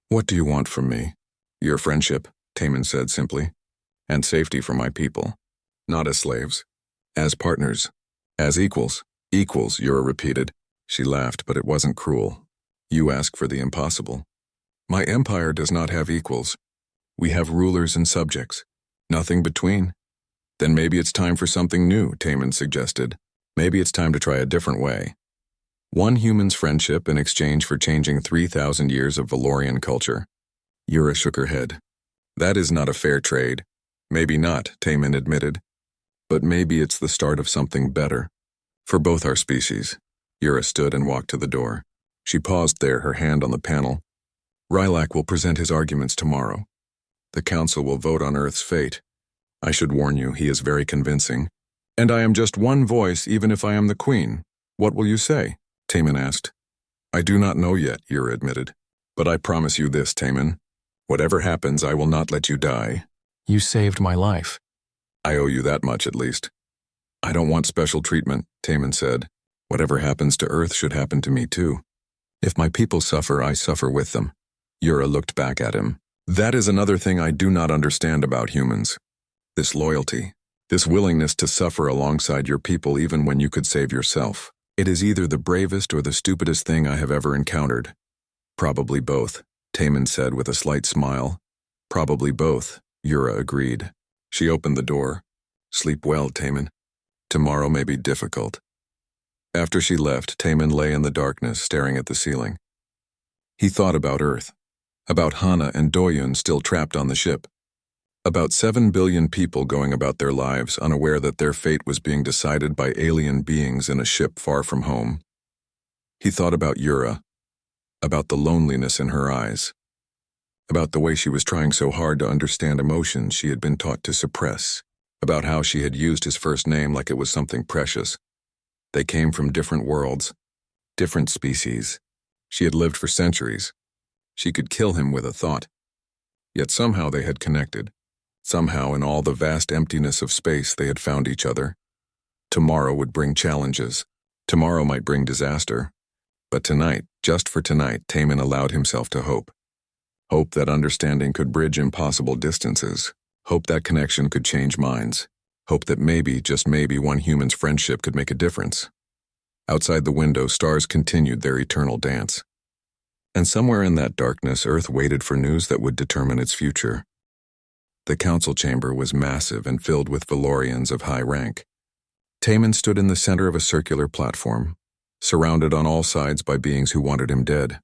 What do you want from me? Your friendship, Taemin said simply. And safety for my people. Not as slaves. As partners. As equals. Equals, Yura repeated. She laughed, but it wasn't cruel. You ask for the impossible. My empire does not have equals. We have rulers and subjects. Nothing between. Then maybe it's time for something new, Taemin suggested. Maybe it's time to try a different way. One human's friendship in exchange for changing 3,000 years of Valorian culture. Yura shook her head. That is not a fair trade. Maybe not, Taemin admitted. But maybe it's the start of something better. For both our species. Yura stood and walked to the door. She paused there, her hand on the panel. Rylak will present his arguments tomorrow. The council will vote on Earth's fate. I should warn you, he is very convincing. And I am just one voice, even if I am the queen. What will you say? Taemin asked. I do not know yet, Yura admitted. But I promise you this, Taemin. Whatever happens, I will not let you die. You saved my life. I owe you that much, at least. I don't want special treatment, Taemin said. Whatever happens to Earth should happen to me too. If my people suffer, I suffer with them. Yura looked back at him. That is another thing I do not understand about humans. This loyalty. This willingness to suffer alongside your people even when you could save yourself. It is either the bravest or the stupidest thing I have ever encountered. Probably both, Taemin said with a slight smile. Probably both, Yura agreed. She opened the door. Sleep well, Taemin. Tomorrow may be difficult. After she left, Taemin lay in the darkness, staring at the ceiling. He thought about Earth. About Hana and Doyun still trapped on the ship. About 7 billion people going about their lives unaware that their fate was being decided by alien beings in a ship far from home. He thought about Yura, about the loneliness in her eyes, about the way she was trying so hard to understand emotions she had been taught to suppress, about how she had used his first name like it was something precious. They came from different worlds, different species. She had lived for centuries. She could kill him with a thought. Yet somehow they had connected. Somehow in all the vast emptiness of space they had found each other. Tomorrow would bring challenges. Tomorrow might bring disaster. But tonight, just for tonight, Taman allowed himself to hope. Hope that understanding could bridge impossible distances. Hope that connection could change minds. Hope that maybe, just maybe, one human's friendship could make a difference. Outside the window, stars continued their eternal dance. And somewhere in that darkness, Earth waited for news that would determine its future. The council chamber was massive and filled with Valorians of high rank. Taman stood in the center of a circular platform, surrounded on all sides by beings who wanted him dead.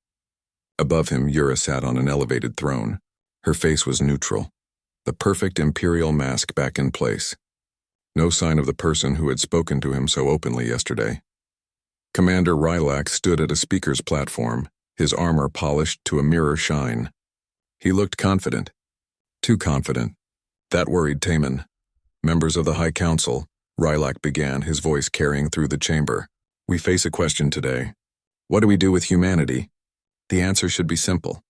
Above him, Yura sat on an elevated throne. Her face was neutral, the perfect imperial mask back in place. No sign of the person who had spoken to him so openly yesterday. Commander Rylac stood at a speaker's platform, his armor polished to a mirror shine. He looked confident. Too confident. That worried Taman. Members of the High Council, Rylac began, his voice carrying through the chamber. We face a question today. What do we do with humanity? The answer should be simple.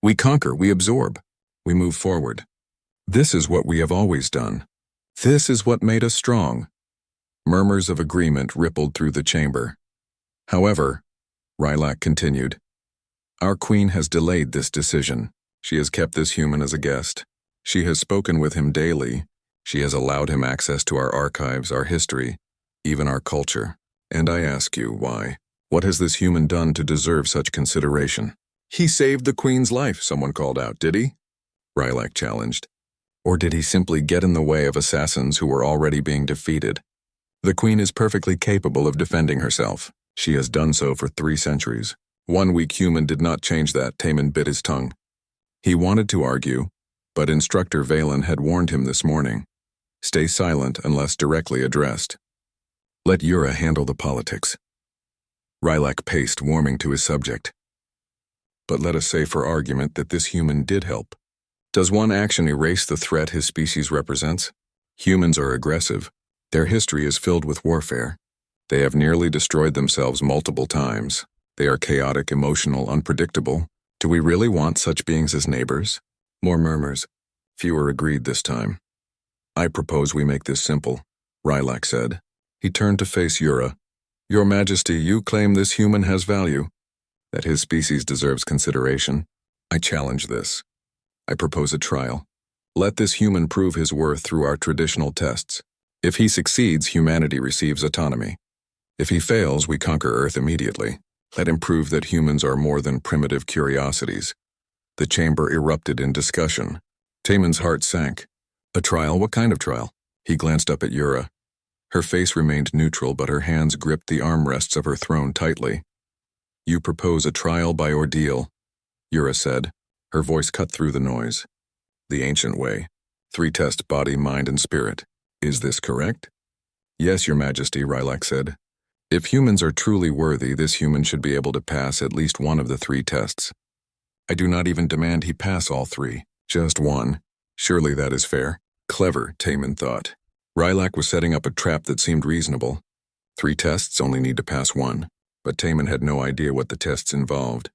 We conquer, we absorb, we move forward. This is what we have always done. This is what made us strong. Murmurs of agreement rippled through the chamber. However, Rylac continued, our queen has delayed this decision. She has kept this human as a guest. She has spoken with him daily. She has allowed him access to our archives, our history, even our culture. And I ask you, why? What has this human done to deserve such consideration? He saved the queen's life, someone called out, did he? Rylac challenged. Or did he simply get in the way of assassins who were already being defeated? The queen is perfectly capable of defending herself. She has done so for 3 centuries. One weak human did not change that. Taman bit his tongue. He wanted to argue, but Instructor Valen had warned him this morning. Stay silent unless directly addressed. Let Yura handle the politics. Rylac paced, warming to his subject. But let us say for argument that this human did help. Does one action erase the threat his species represents? Humans are aggressive. Their history is filled with warfare. They have nearly destroyed themselves multiple times. They are chaotic, emotional, unpredictable. Do we really want such beings as neighbors? More murmurs. Fewer agreed this time. I propose we make this simple, Rylac said. He turned to face Yura. Your Majesty, you claim this human has value, that his species deserves consideration. I challenge this. I propose a trial. Let this human prove his worth through our traditional tests. If he succeeds, humanity receives autonomy. If he fails, we conquer Earth immediately. Let him prove that humans are more than primitive curiosities. The chamber erupted in discussion. Taman's heart sank. A trial? What kind of trial? He glanced up at Yura. Her face remained neutral, but her hands gripped the armrests of her throne tightly. You propose a trial by ordeal, Yura said. Her voice cut through the noise. The ancient way. 3-test body, mind, and spirit. Is this correct? Yes, Your Majesty, Rylac said. If humans are truly worthy, this human should be able to pass at least one of the 3 tests. I do not even demand he pass all 3, just one. Surely that is fair. Clever, Taman thought. Rylac was setting up a trap that seemed reasonable. 3 tests only need to pass 1, but Taman had no idea what the tests involved.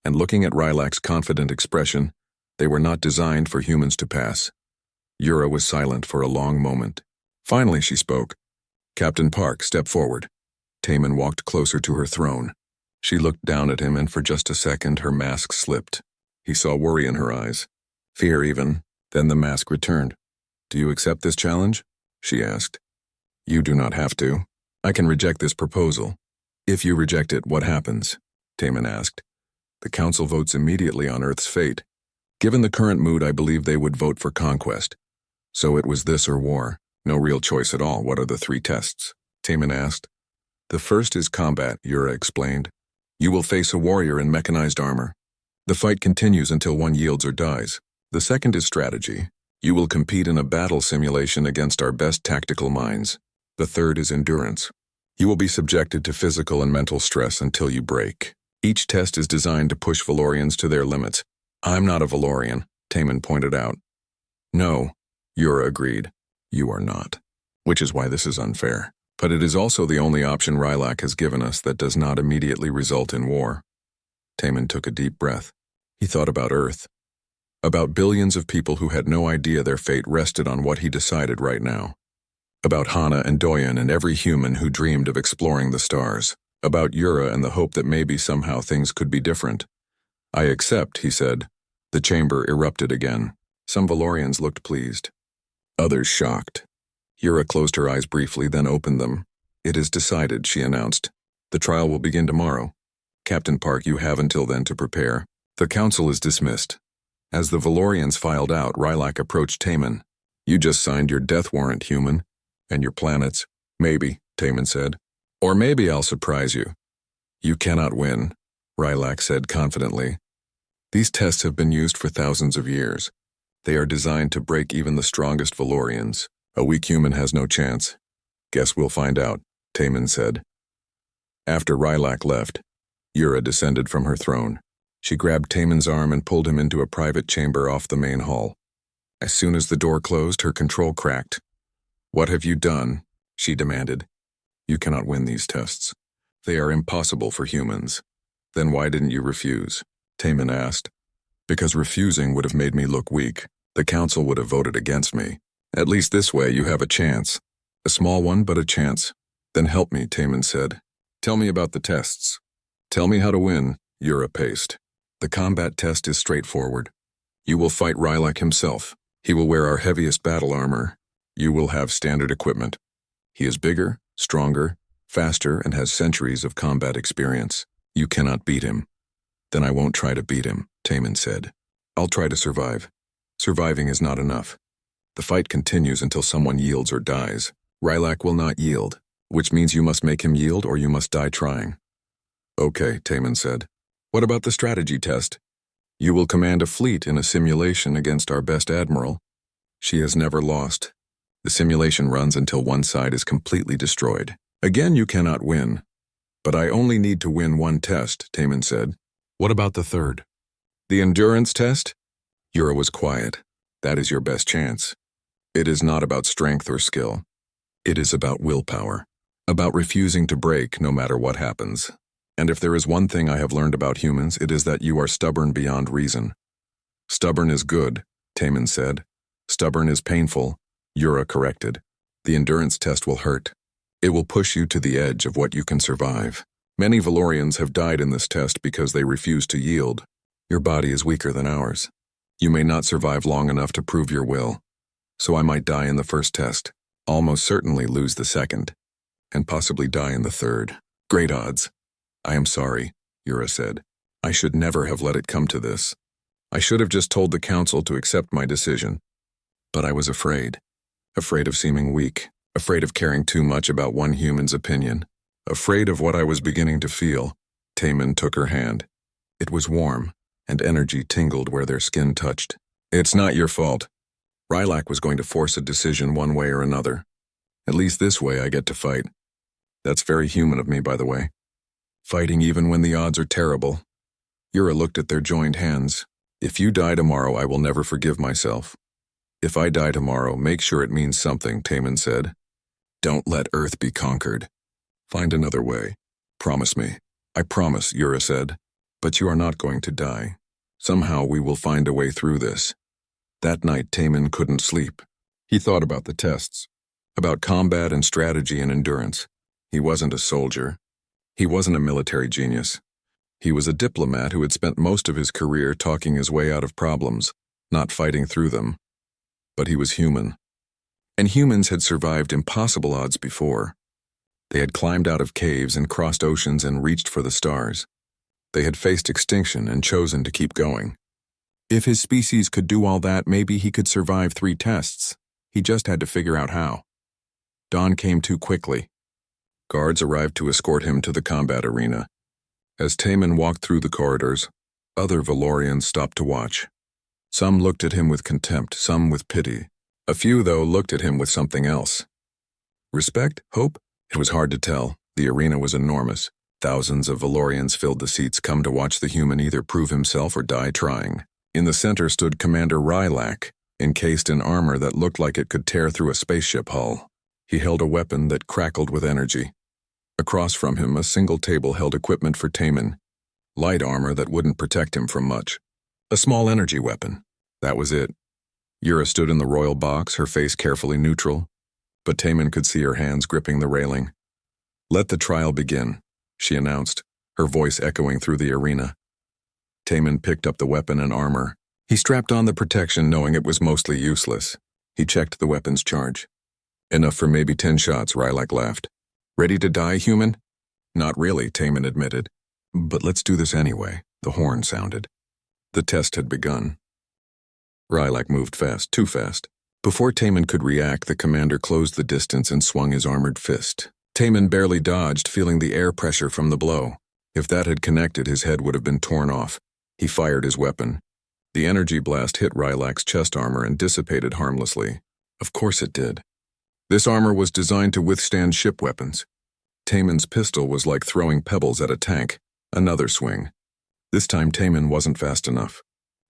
And looking at Rylac's confident expression, they were not designed for humans to pass. Yura was silent for a long moment. Finally she spoke. Captain Park, step forward. Taman walked closer to her throne. She looked down at him, and for just a second her mask slipped. He saw worry in her eyes. Fear even. Then the mask returned. Do you accept this challenge? She asked. You do not have to. I can reject this proposal. If you reject it, what happens? Taman asked. The council votes immediately on Earth's fate. Given the current mood, I believe they would vote for conquest. So it was this or war. No real choice at all. What are the 3 tests? Taman asked. The first is combat, Yura explained. You will face a warrior in mechanized armor. The fight continues until one yields or dies. The second is strategy. You will compete in a battle simulation against our best tactical minds. The third is endurance. You will be subjected to physical and mental stress until you break. Each test is designed to push Valorians to their limits. I'm not a Valorian, Taman pointed out. No, Yura agreed. You are not. Which is why this is unfair. But it is also the only option Rylak has given us that does not immediately result in war. Taman took a deep breath. He thought about Earth. About billions of people who had no idea their fate rested on what he decided right now. About Hana and Doyen and every human who dreamed of exploring the stars. About Yura and the hope that maybe somehow things could be different. I accept, he said. The chamber erupted again. Some Valorians looked pleased. Others shocked. Yura closed her eyes briefly, then opened them. It is decided, she announced. The trial will begin tomorrow. Captain Park, you have until then to prepare. The council is dismissed. As the Valorians filed out, Rylak approached Taman. You just signed your death warrant, human. And your planets. Maybe, Taman said. Or maybe I'll surprise you. You cannot win, Rylak said confidently. These tests have been used for thousands of years. They are designed to break even the strongest Valorians. A weak human has no chance. Guess we'll find out, Taman said. After Rylak left, Yura descended from her throne. She grabbed Taman's arm and pulled him into a private chamber off the main hall. As soon as the door closed, her control cracked. What have you done? She demanded. You cannot win these tests. They are impossible for humans. Then why didn't you refuse? Taman asked. Because refusing would have made me look weak. The council would have voted against me. At least this way you have a chance. A small one, but a chance. Then help me, Taman said. Tell me about the tests. Tell me how to win, Yura paced. The combat test is straightforward. You will fight Rylak himself. He will wear our heaviest battle armor. You will have standard equipment. He is bigger, stronger, faster, and has centuries of combat experience. You cannot beat him. Then I won't try to beat him, Taman said. I'll try to survive. Surviving is not enough. The fight continues until someone yields or dies. Rylak will not yield, which means you must make him yield or you must die trying. Okay, Taman said. What about the strategy test? You will command a fleet in a simulation against our best admiral. She has never lost. The simulation runs until one side is completely destroyed. Again, you cannot win. But I only need to win one test, Taman said. What about the third? The endurance test? Yura was quiet. That is your best chance. It is not about strength or skill. It is about willpower. About refusing to break no matter what happens. And if there is one thing I have learned about humans, it is that you are stubborn beyond reason. Stubborn is good, Taman said. Stubborn is painful, Yura corrected. The endurance test will hurt. It will push you to the edge of what you can survive. Many Valorians have died in this test because they refuse to yield. Your body is weaker than ours. You may not survive long enough to prove your will. So I might die in the first test, almost certainly lose the second, and possibly die in the third. Great odds. I am sorry, Yura said. I should never have let it come to this. I should have just told the council to accept my decision. But I was afraid. Afraid of seeming weak. Afraid of caring too much about one human's opinion. Afraid of what I was beginning to feel. Taman took her hand. It was warm, and energy tingled where their skin touched. It's not your fault. Rylak was going to force a decision one way or another. At least this way I get to fight. That's very human of me, by the way. Fighting even when the odds are terrible. Yura looked at their joined hands. If you die tomorrow, I will never forgive myself. If I die tomorrow, make sure it means something, Taman said. Don't let Earth be conquered. Find another way. Promise me. I promise, Yura said. But you are not going to die. Somehow we will find a way through this. That night, Taman couldn't sleep. He thought about the tests. About combat and strategy and endurance. He wasn't a soldier. He wasn't a military genius. He was a diplomat who had spent most of his career talking his way out of problems, not fighting through them. But he was human. And humans had survived impossible odds before. They had climbed out of caves and crossed oceans and reached for the stars. They had faced extinction and chosen to keep going. If his species could do all that, maybe he could survive 3 tests. He just had to figure out how. Dawn came too quickly. Guards arrived to escort him to the combat arena. As Taman walked through the corridors, other Valorians stopped to watch. Some looked at him with contempt, some with pity. A few, though, looked at him with something else. Respect? Hope? It was hard to tell. The arena was enormous. Thousands of Valorians filled the seats, come to watch the human either prove himself or die trying. In the center stood Commander Rylak, encased in armor that looked like it could tear through a spaceship hull. He held a weapon that crackled with energy. Across from him, a single table held equipment for Taman. Light armor that wouldn't protect him from much. A small energy weapon. That was it. Yura stood in the royal box, her face carefully neutral, but Taman could see her hands gripping the railing. "Let the trial begin," she announced, her voice echoing through the arena. Taman picked up the weapon and armor. He strapped on the protection, knowing it was mostly useless. He checked the weapon's charge. "Enough for maybe 10 shots, Rylak laughed. "Ready to die, human?" "Not really," Taman admitted. "But let's do this anyway," the horn sounded. The test had begun. Rylak moved fast, too fast. Before Taman could react, the commander closed the distance and swung his armored fist. Taman barely dodged, feeling the air pressure from the blow. If that had connected, his head would have been torn off. He fired his weapon. The energy blast hit Rylak's chest armor and dissipated harmlessly. Of course it did. This armor was designed to withstand ship weapons. Taman's pistol was like throwing pebbles at a tank. Another swing. This time Taman wasn't fast enough.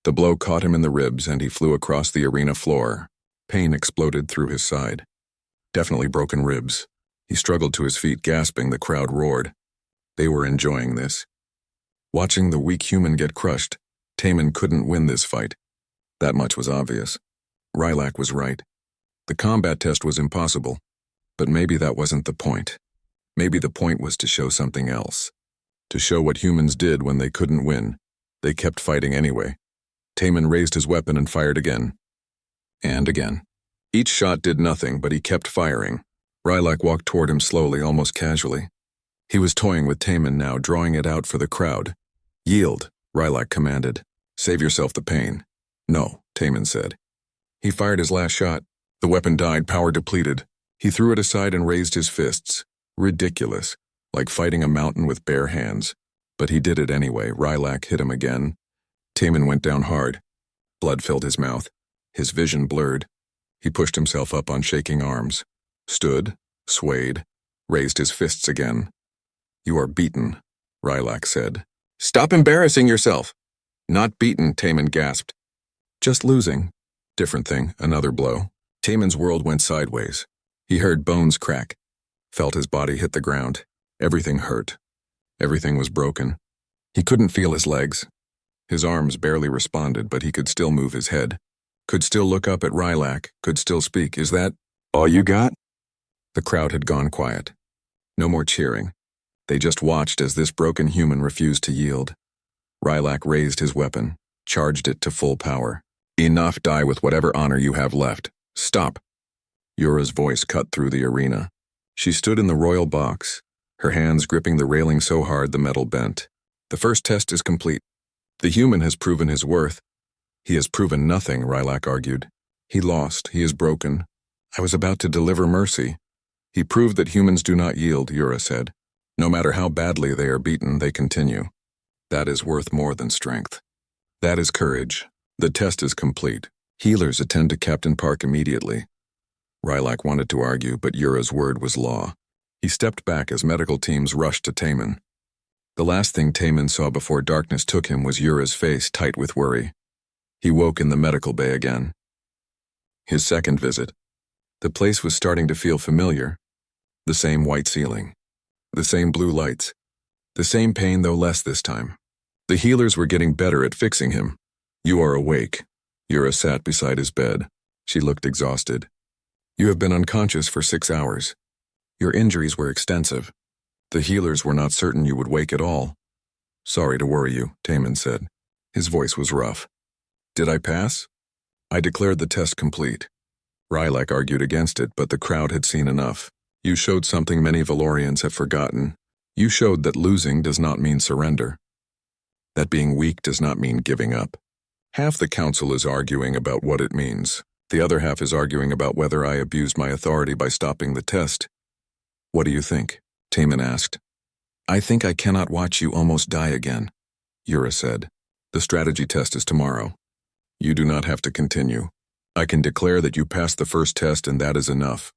The blow caught him in the ribs and he flew across the arena floor. Pain exploded through his side. Definitely broken ribs. He struggled to his feet, gasping. The crowd roared. They were enjoying this. Watching the weak human get crushed, Taman couldn't win this fight. That much was obvious. Rylak was right. The combat test was impossible. But maybe that wasn't the point. Maybe the point was to show something else. To show what humans did when they couldn't win. They kept fighting anyway. Taman raised his weapon and fired again. And again. Each shot did nothing, but he kept firing. Rylak walked toward him slowly, almost casually. He was toying with Taman now, drawing it out for the crowd. "Yield," Rylak commanded. "Save yourself the pain." "No," Taman said. He fired his last shot. The weapon died, power depleted. He threw it aside and raised his fists. Ridiculous, like fighting a mountain with bare hands. But he did it anyway. Rylak hit him again. Taman went down hard. Blood filled his mouth. His vision blurred. He pushed himself up on shaking arms. Stood, swayed, raised his fists again. "You are beaten," Rylak said. "Stop embarrassing yourself." "Not beaten," Taman gasped. "Just losing." Different thing, another blow. Taman's world went sideways. He heard bones crack. Felt his body hit the ground. Everything hurt. Everything was broken. He couldn't feel his legs. His arms barely responded, but he could still move his head. Could still look up at Rylak, could still speak. "Is that all you got?" The crowd had gone quiet. No more cheering. They just watched as this broken human refused to yield. Rylak raised his weapon, charged it to full power. "Enough, die with whatever honor you have left. Stop." Yura's voice cut through the arena. She stood in the royal box, her hands gripping the railing so hard the metal bent. "The first test is complete. The human has proven his worth." "He has proven nothing," Rylak argued. "He lost. He is broken. I was about to deliver mercy." "He proved that humans do not yield," Yura said. "No matter how badly they are beaten, they continue. That is worth more than strength. That is courage. The test is complete. Healers attend to Captain Park immediately." Rylak wanted to argue, but Yura's word was law. He stepped back as medical teams rushed to Taman. The last thing Taman saw before darkness took him was Yura's face, tight with worry. He woke in the medical bay again. His second visit. The place was starting to feel familiar. The same white ceiling. The same blue lights. The same pain, though less this time. The healers were getting better at fixing him. "You are awake." Yura sat beside his bed. She looked exhausted. "You have been unconscious for 6 hours. Your injuries were extensive. The healers were not certain you would wake at all." "Sorry to worry you," Taman said. His voice was rough. "Did I pass?" "I declared the test complete." Rylak argued against it, but the crowd had seen enough. "You showed something many Valorians have forgotten. You showed that losing does not mean surrender. That being weak does not mean giving up. Half the council is arguing about what it means. The other half is arguing about whether I abused my authority by stopping the test." "What do you think?" Taman asked. "I think I cannot watch you almost die again," Yura said. "The strategy test is tomorrow." You do not have to continue. I can declare that you passed the first test and that is enough.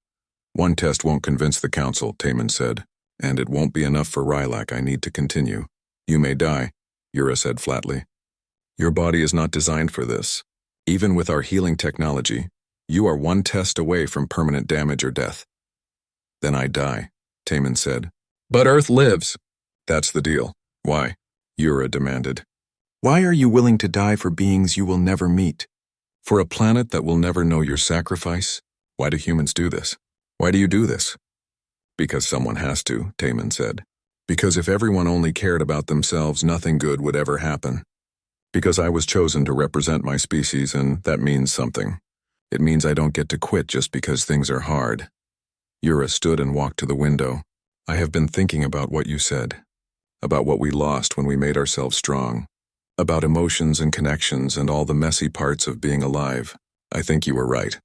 One test won't convince the council, Taman said, and it won't be enough for Rylak. I need to continue. You may die, Yura said flatly. Your body is not designed for this. Even with our healing technology, you are one test away from permanent damage or death. Then I die, Taman said. But Earth lives. That's the deal. Why? Yura demanded. Why are you willing to die for beings you will never meet? For a planet that will never know your sacrifice? Why do humans do this? Why do you do this? Because someone has to, Taman said. Because if everyone only cared about themselves, nothing good would ever happen. Because I was chosen to represent my species, and that means something. It means I don't get to quit just because things are hard. Yura stood and walked to the window. I have been thinking about what you said. About what we lost when we made ourselves strong. About emotions and connections and all the messy parts of being alive. I think you were right.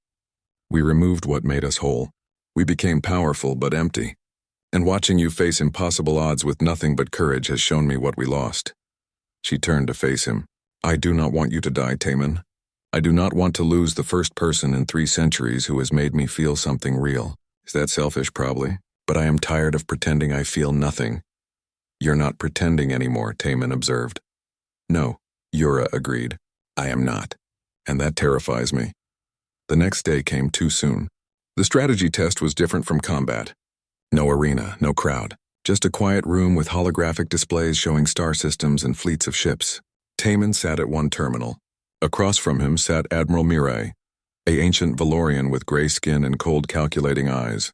We removed what made us whole. We became powerful but empty. And watching you face impossible odds with nothing but courage has shown me what we lost. She turned to face him. I do not want you to die, Taman. I do not want to lose the first person in 3 centuries who has made me feel something real. Is that selfish? Probably. But I am tired of pretending I feel nothing. You're not pretending anymore, Taman observed. No, Yura agreed. I am not. And that terrifies me. The next day came too soon. The strategy test was different from combat. No arena, no crowd. Just a quiet room with holographic displays showing star systems and fleets of ships. Taman sat at one terminal. Across from him sat Admiral Mirai, an ancient Valorian with gray skin and cold calculating eyes.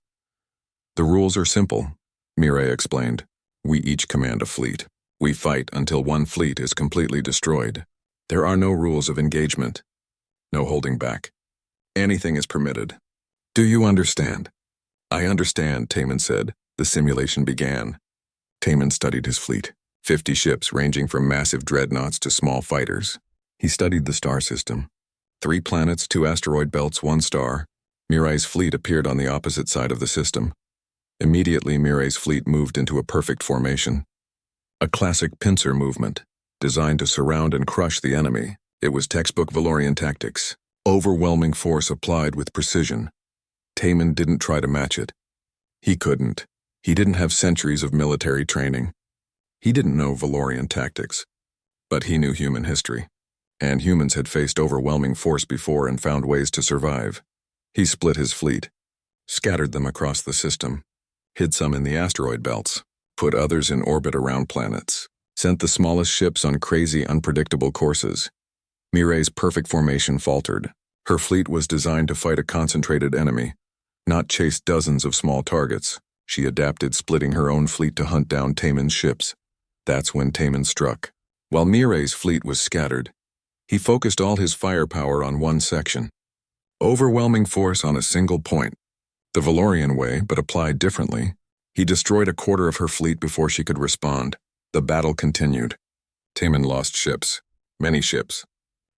The rules are simple, Mirai explained. We each command a fleet. We fight until one fleet is completely destroyed. There are no rules of engagement. No holding back. Anything is permitted. Do you understand? I understand, Taman said. The simulation began. Taman studied his fleet. 50 ships ranging from massive dreadnoughts to small fighters. He studied the star system. 3 planets, 2 asteroid belts, 1 star. Mirai's fleet appeared on the opposite side of the system. Immediately, Mirai's fleet moved into a perfect formation. A classic pincer movement, designed to surround and crush the enemy. It was textbook Valorian tactics. Overwhelming force applied with precision. Taman didn't try to match it. He couldn't. He didn't have centuries of military training. He didn't know Valorian tactics. But he knew human history. And humans had faced overwhelming force before and found ways to survive. He split his fleet, scattered them across the system, hid some in the asteroid belts, put others in orbit around planets, sent the smallest ships on crazy, unpredictable courses. Mirai's perfect formation faltered. Her fleet was designed to fight a concentrated enemy, not chase dozens of small targets. She adapted, splitting her own fleet to hunt down Taman's ships. That's when Taman struck. While Mirai's fleet was scattered, he focused all his firepower on one section. Overwhelming force on a single point. The Valorian way, but applied differently. He destroyed a quarter of her fleet before she could respond. The battle continued. Taman lost ships, many ships.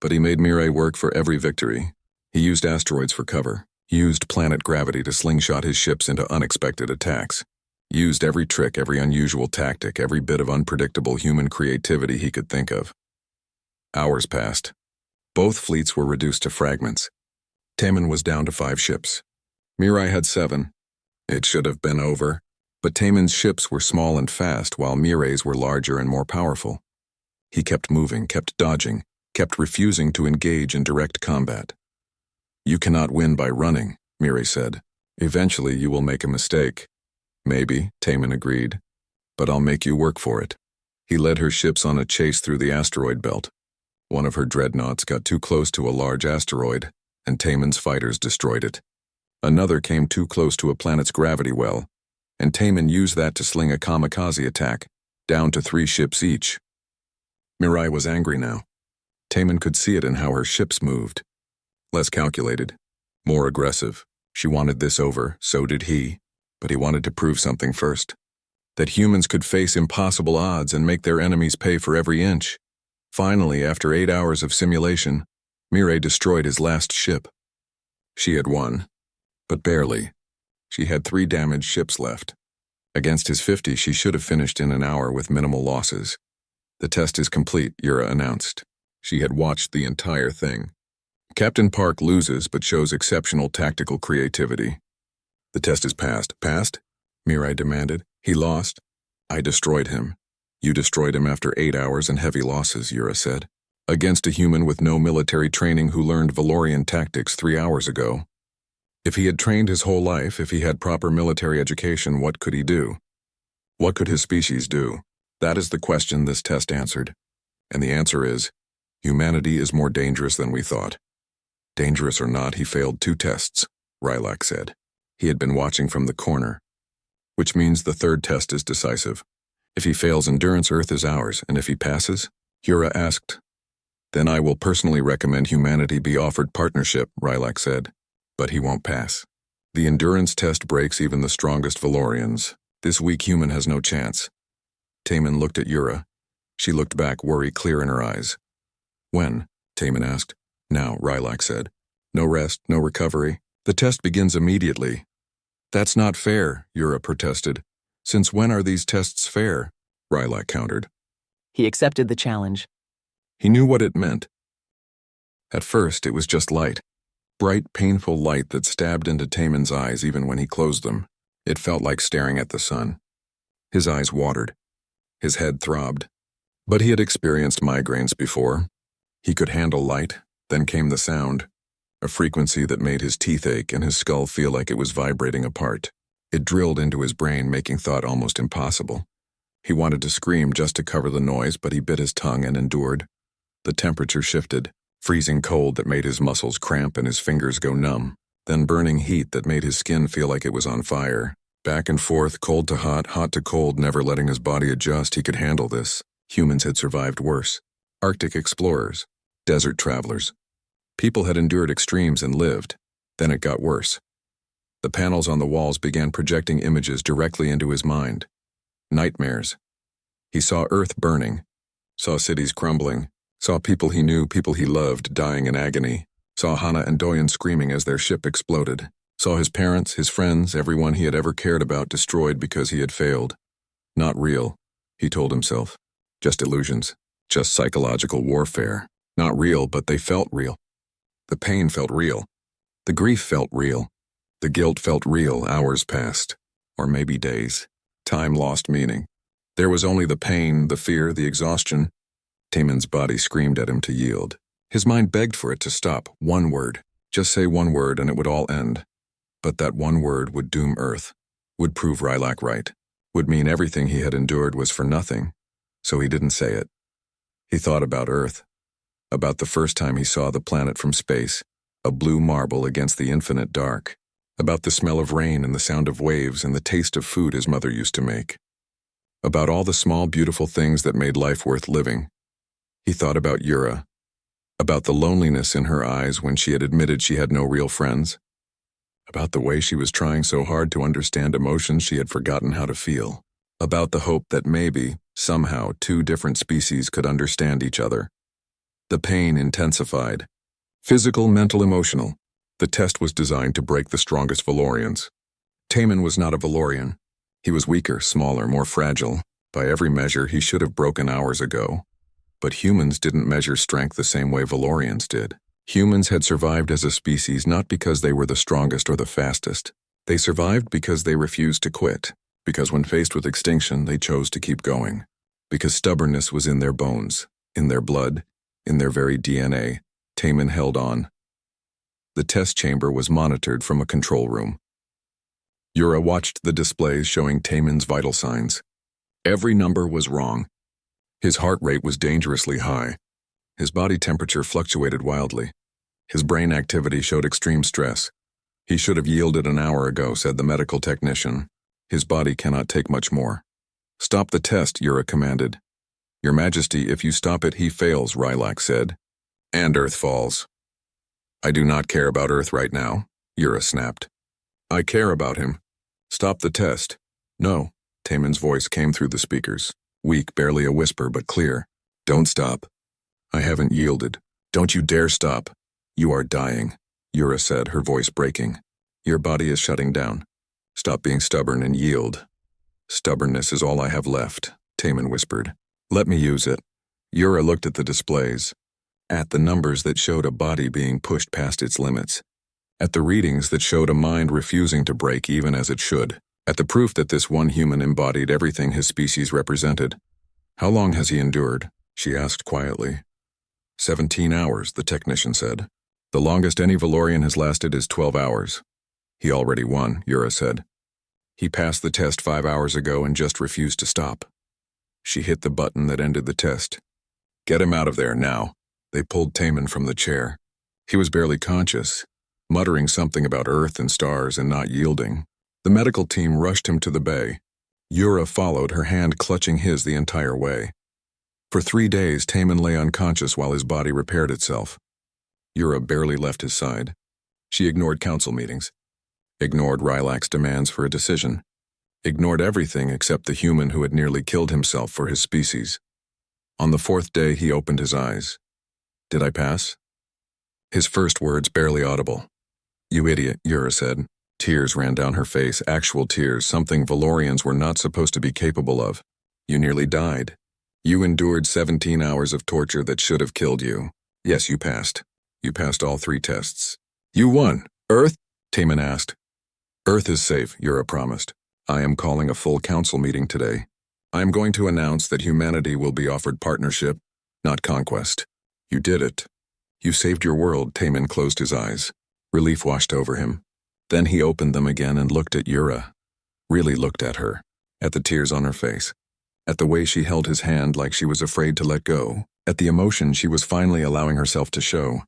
But he made Mirai work for every victory. He used asteroids for cover. He used planet gravity to slingshot his ships into unexpected attacks. Used every trick, every unusual tactic, every bit of unpredictable human creativity he could think of. Hours passed. Both fleets were reduced to fragments. Taman was down to 5 ships. Mirai had 7. It should have been over. But Taman's ships were small and fast, while Mirai's were larger and more powerful. He kept moving, kept dodging, kept refusing to engage in direct combat. You cannot win by running, Mirai said. Eventually you will make a mistake. Maybe, Taman agreed. But I'll make you work for it. He led her ships on a chase through the asteroid belt. One of her dreadnoughts got too close to a large asteroid, and Taman's fighters destroyed it. Another came too close to a planet's gravity well, and Taman used that to sling a kamikaze attack, down to 3 ships each. Mirai was angry now. Taman could see it in how her ships moved. Less calculated, more aggressive. She wanted this over, so did he, but he wanted to prove something first. That humans could face impossible odds and make their enemies pay for every inch. Finally, after 8 hours of simulation, Mirai destroyed his last ship. She had won, but barely. She had 3 damaged ships left. Against his 50, she should have finished in an hour with minimal losses. The test is complete, Yura announced. She had watched the entire thing. Captain Park loses but shows exceptional tactical creativity. The test is passed. Passed? Mirai demanded. He lost. I destroyed him. You destroyed him after 8 hours and heavy losses, Yura said. Against a human with no military training who learned Valorian tactics 3 hours ago. If he had trained his whole life, if he had proper military education, what could he do? What could his species do? That is the question this test answered. And the answer is, humanity is more dangerous than we thought. Dangerous or not, he failed 2 tests, Rylak said. He had been watching from the corner. Which means the 3rd test is decisive. If he fails endurance, Earth is ours, and if he passes? Yura asked. Then I will personally recommend humanity be offered partnership, Rylak said. But he won't pass. The endurance test breaks even the strongest Valorians. This weak human has no chance. Taman looked at Yura. She looked back, worry clear in her eyes. When? Taman asked. Now, Rylak said. No rest, no recovery. The test begins immediately. That's not fair, Yura protested. Since when are these tests fair? Rylak countered. He accepted the challenge. He knew what it meant. At first, it was just light. Bright, painful light that stabbed into Taman's eyes even when he closed them. It felt like staring at the sun. His eyes watered. His head throbbed. But he had experienced migraines before. He could handle light. Then came the sound, a frequency that made his teeth ache and his skull feel like it was vibrating apart. It drilled into his brain, making thought almost impossible. He wanted to scream just to cover the noise, but he bit his tongue and endured. The temperature shifted, freezing cold that made his muscles cramp and his fingers go numb, then burning heat that made his skin feel like it was on fire. Back and forth, cold to hot, hot to cold, never letting his body adjust. He could handle this. Humans had survived worse. Arctic explorers, desert travelers. People had endured extremes and lived. Then it got worse. The panels on the walls began projecting images directly into his mind. Nightmares. He saw Earth burning, saw cities crumbling, saw people he knew, people he loved, dying in agony, saw Hana and Doyen screaming as their ship exploded, saw his parents, his friends, everyone he had ever cared about destroyed because he had failed. Not real, he told himself. Just illusions, just psychological warfare. Not real, but they felt real. The pain felt real. The grief felt real. The guilt felt real. Hours passed. Or maybe days. Time lost meaning. There was only the pain, the fear, the exhaustion. Taman's body screamed at him to yield. His mind begged for it to stop. One word. Just say one word and it would all end. But that one word would doom Earth. Would prove Rylak right. Would mean everything he had endured was for nothing. So he didn't say it. He thought about Earth. About the first time he saw the planet from space, a blue marble against the infinite dark. About the smell of rain and the sound of waves and the taste of food his mother used to make. About all the small, beautiful things that made life worth living. He thought about Yura. About the loneliness in her eyes when she had admitted she had no real friends. About the way she was trying so hard to understand emotions she had forgotten how to feel. About the hope that maybe, somehow, 2 different species could understand each other. The pain intensified. Physical, mental, emotional. The test was designed to break the strongest Valorians. Taman was not a Valorian. He was weaker, smaller, more fragile. By every measure, he should have broken hours ago. But humans didn't measure strength the same way Valorians did. Humans had survived as a species not because they were the strongest or the fastest. They survived because they refused to quit. Because when faced with extinction, they chose to keep going. Because stubbornness was in their bones, in their blood, in their very DNA. Taman held on. The test chamber was monitored from a control room. Yura watched the displays showing Taman's vital signs. Every number was wrong. His heart rate was dangerously high. His body temperature fluctuated wildly. His brain activity showed extreme stress. He should have yielded an hour ago, said the medical technician. His body cannot take much more. Stop the test, Yura commanded. Your Majesty, if you stop it, he fails, Rylak said. And Earth falls. I do not care about Earth right now, Yura snapped. I care about him. Stop the test. No, Taman's voice came through the speakers. Weak, barely a whisper, but clear. Don't stop. I haven't yielded. Don't you dare stop. You are dying, Yura said, her voice breaking. Your body is shutting down. Stop being stubborn and yield. Stubbornness is all I have left, Taman whispered. Let me use it. Yura looked at the displays. At the numbers that showed a body being pushed past its limits. At the readings that showed a mind refusing to break even as it should. At the proof that this one human embodied everything his species represented. "How long has he endured?" she asked quietly. 17 hours, the technician said. "The longest any Valorian has lasted is 12 hours. He already won," Yura said. "He passed the test 5 hours ago and just refused to stop." She hit the button that ended the test. "Get him out of there, now." They pulled Taman from the chair. He was barely conscious, muttering something about Earth and stars and not yielding. The medical team rushed him to the bay. Yura followed, her hand clutching his the entire way. For 3 days, Taman lay unconscious while his body repaired itself. Yura barely left his side. She ignored council meetings, ignored Rylak's demands for a decision, ignored everything except the human who had nearly killed himself for his species. On the 4th day, he opened his eyes. "Did I pass?" His first words barely audible. "You idiot," Yura said. Tears ran down her face, actual tears, something Valorians were not supposed to be capable of. "You nearly died. You endured 17 hours of torture that should have killed you. Yes, you passed. You passed all 3 tests. You won. Earth?" Taman asked. "Earth is safe," Yura promised. "I am calling a full council meeting today. I am going to announce that humanity will be offered partnership, not conquest. You did it. You saved your world." Taman closed his eyes. Relief washed over him. Then he opened them again and looked at Yura. Really looked at her. At the tears on her face. At the way she held his hand like she was afraid to let go. At the emotion she was finally allowing herself to show.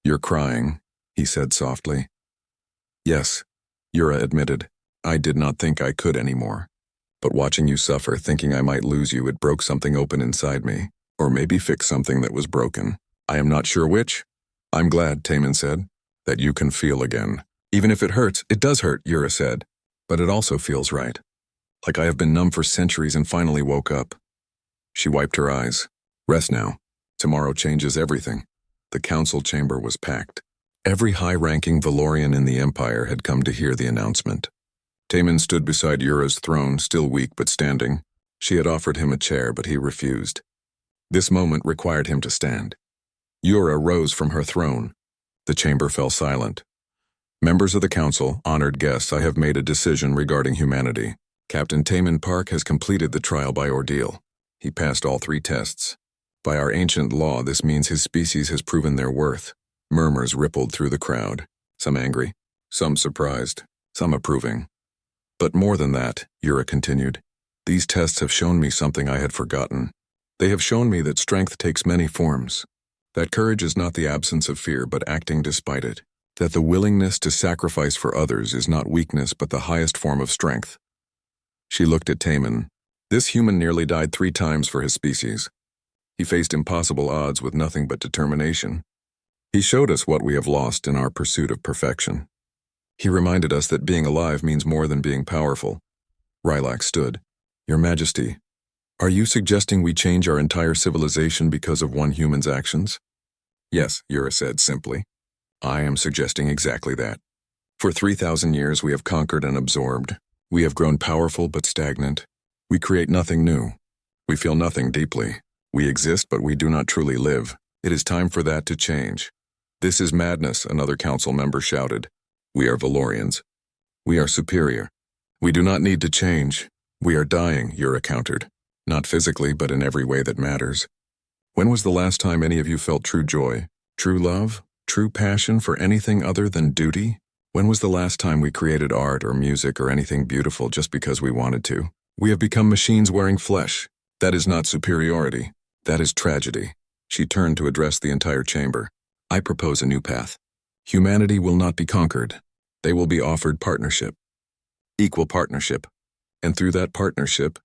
"You're crying," he said softly. "Yes," Yura admitted. "I did not think I could anymore. But watching you suffer, thinking I might lose you, it broke something open inside me. Or maybe fix something that was broken. I am not sure which." "I'm glad," Taman said, "that you can feel again. Even if it hurts, it does hurt," Yura said. "But it also feels right. Like I have been numb for centuries and finally woke up." She wiped her eyes. "Rest now. Tomorrow changes everything." The council chamber was packed. Every high-ranking Valorian in the Empire had come to hear the announcement. Taman stood beside Yura's throne, still weak but standing. She had offered him a chair, but he refused. This moment required him to stand. Yura rose from her throne. The chamber fell silent. "Members of the council, honored guests, I have made a decision regarding humanity. Captain Taman Park has completed the trial by ordeal. He passed all 3 tests. By our ancient law, this means his species has proven their worth." Murmurs rippled through the crowd, some angry, some surprised, some approving. "But more than that," Yura continued, "these tests have shown me something I had forgotten. They have shown me that strength takes many forms. That courage is not the absence of fear, but acting despite it. That the willingness to sacrifice for others is not weakness, but the highest form of strength." She looked at Taman. This human nearly died 3 times for his species. He faced impossible odds with nothing but determination. He showed us what we have lost in our pursuit of perfection. He reminded us that being alive means more than being powerful. Rylak stood. "Your Majesty, are you suggesting we change our entire civilization because of one human's actions?" "Yes," Yura said simply. "I am suggesting exactly that. For 3,000 years we have conquered and absorbed. We have grown powerful but stagnant. We create nothing new. We feel nothing deeply. We exist, but we do not truly live. It is time for that to change." "This is madness," another council member shouted. "We are Valorians. We are superior. We do not need to change. We are dying," Yura countered. "Not physically, but in every way that matters. When was the last time any of you felt true joy, true love, true passion for anything other than duty? When was the last time we created art or music or anything beautiful just because we wanted to? We have become machines wearing flesh. That is not superiority. That is tragedy." She turned to address the entire chamber. "I propose a new path. Humanity will not be conquered. They will be offered partnership. Equal partnership. And through that partnership,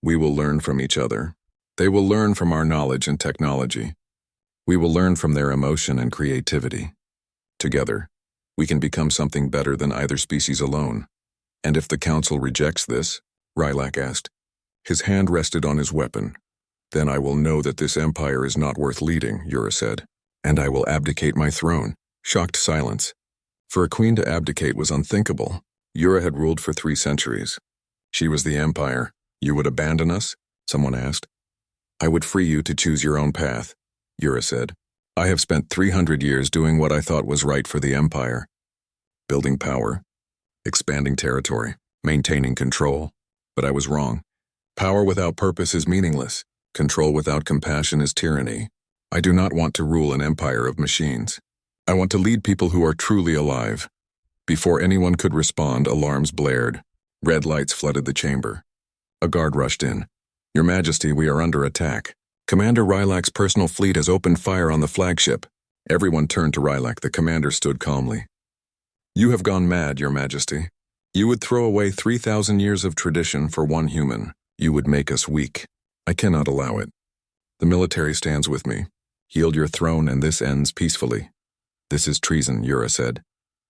we will learn from each other. They will learn from our knowledge and technology. We will learn from their emotion and creativity. Together, we can become something better than either species alone." "And if the council rejects this?" Rylak asked. His hand rested on his weapon. "Then I will know that this empire is not worth leading," Yura said. "And I will abdicate my throne." Shocked silence. For a queen to abdicate was unthinkable. Yura had ruled for 3 centuries. She was the empire. "You would abandon us?" someone asked. "I would free you to choose your own path," Yura said. I have spent 300 years doing what I thought was right for the Empire. Building power, expanding territory, maintaining control. But I was wrong. Power without purpose is meaningless. Control without compassion is tyranny. I do not want to rule an empire of machines. I want to lead people who are truly alive. Before anyone could respond, alarms blared. Red lights flooded the chamber. A guard rushed in. Your Majesty, we are under attack. Commander Rylak's personal fleet has opened fire on the flagship. Everyone turned to Rylak. The commander stood calmly. You have gone mad, Your Majesty. You would throw away 3,000 years of tradition for one human. You would make us weak. I cannot allow it. The military stands with me. Yield your throne and this ends peacefully. This is treason, Yura said.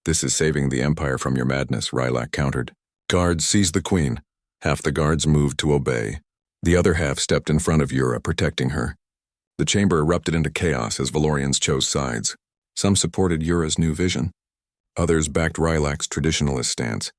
This is saving the Empire from your madness, Rylak countered. Guards, seize the queen. Half the guards moved to obey. The other half stepped in front of Yura, protecting her. The chamber erupted into chaos as Valorians chose sides. Some supported Yura's new vision. Others backed Rylak's traditionalist stance.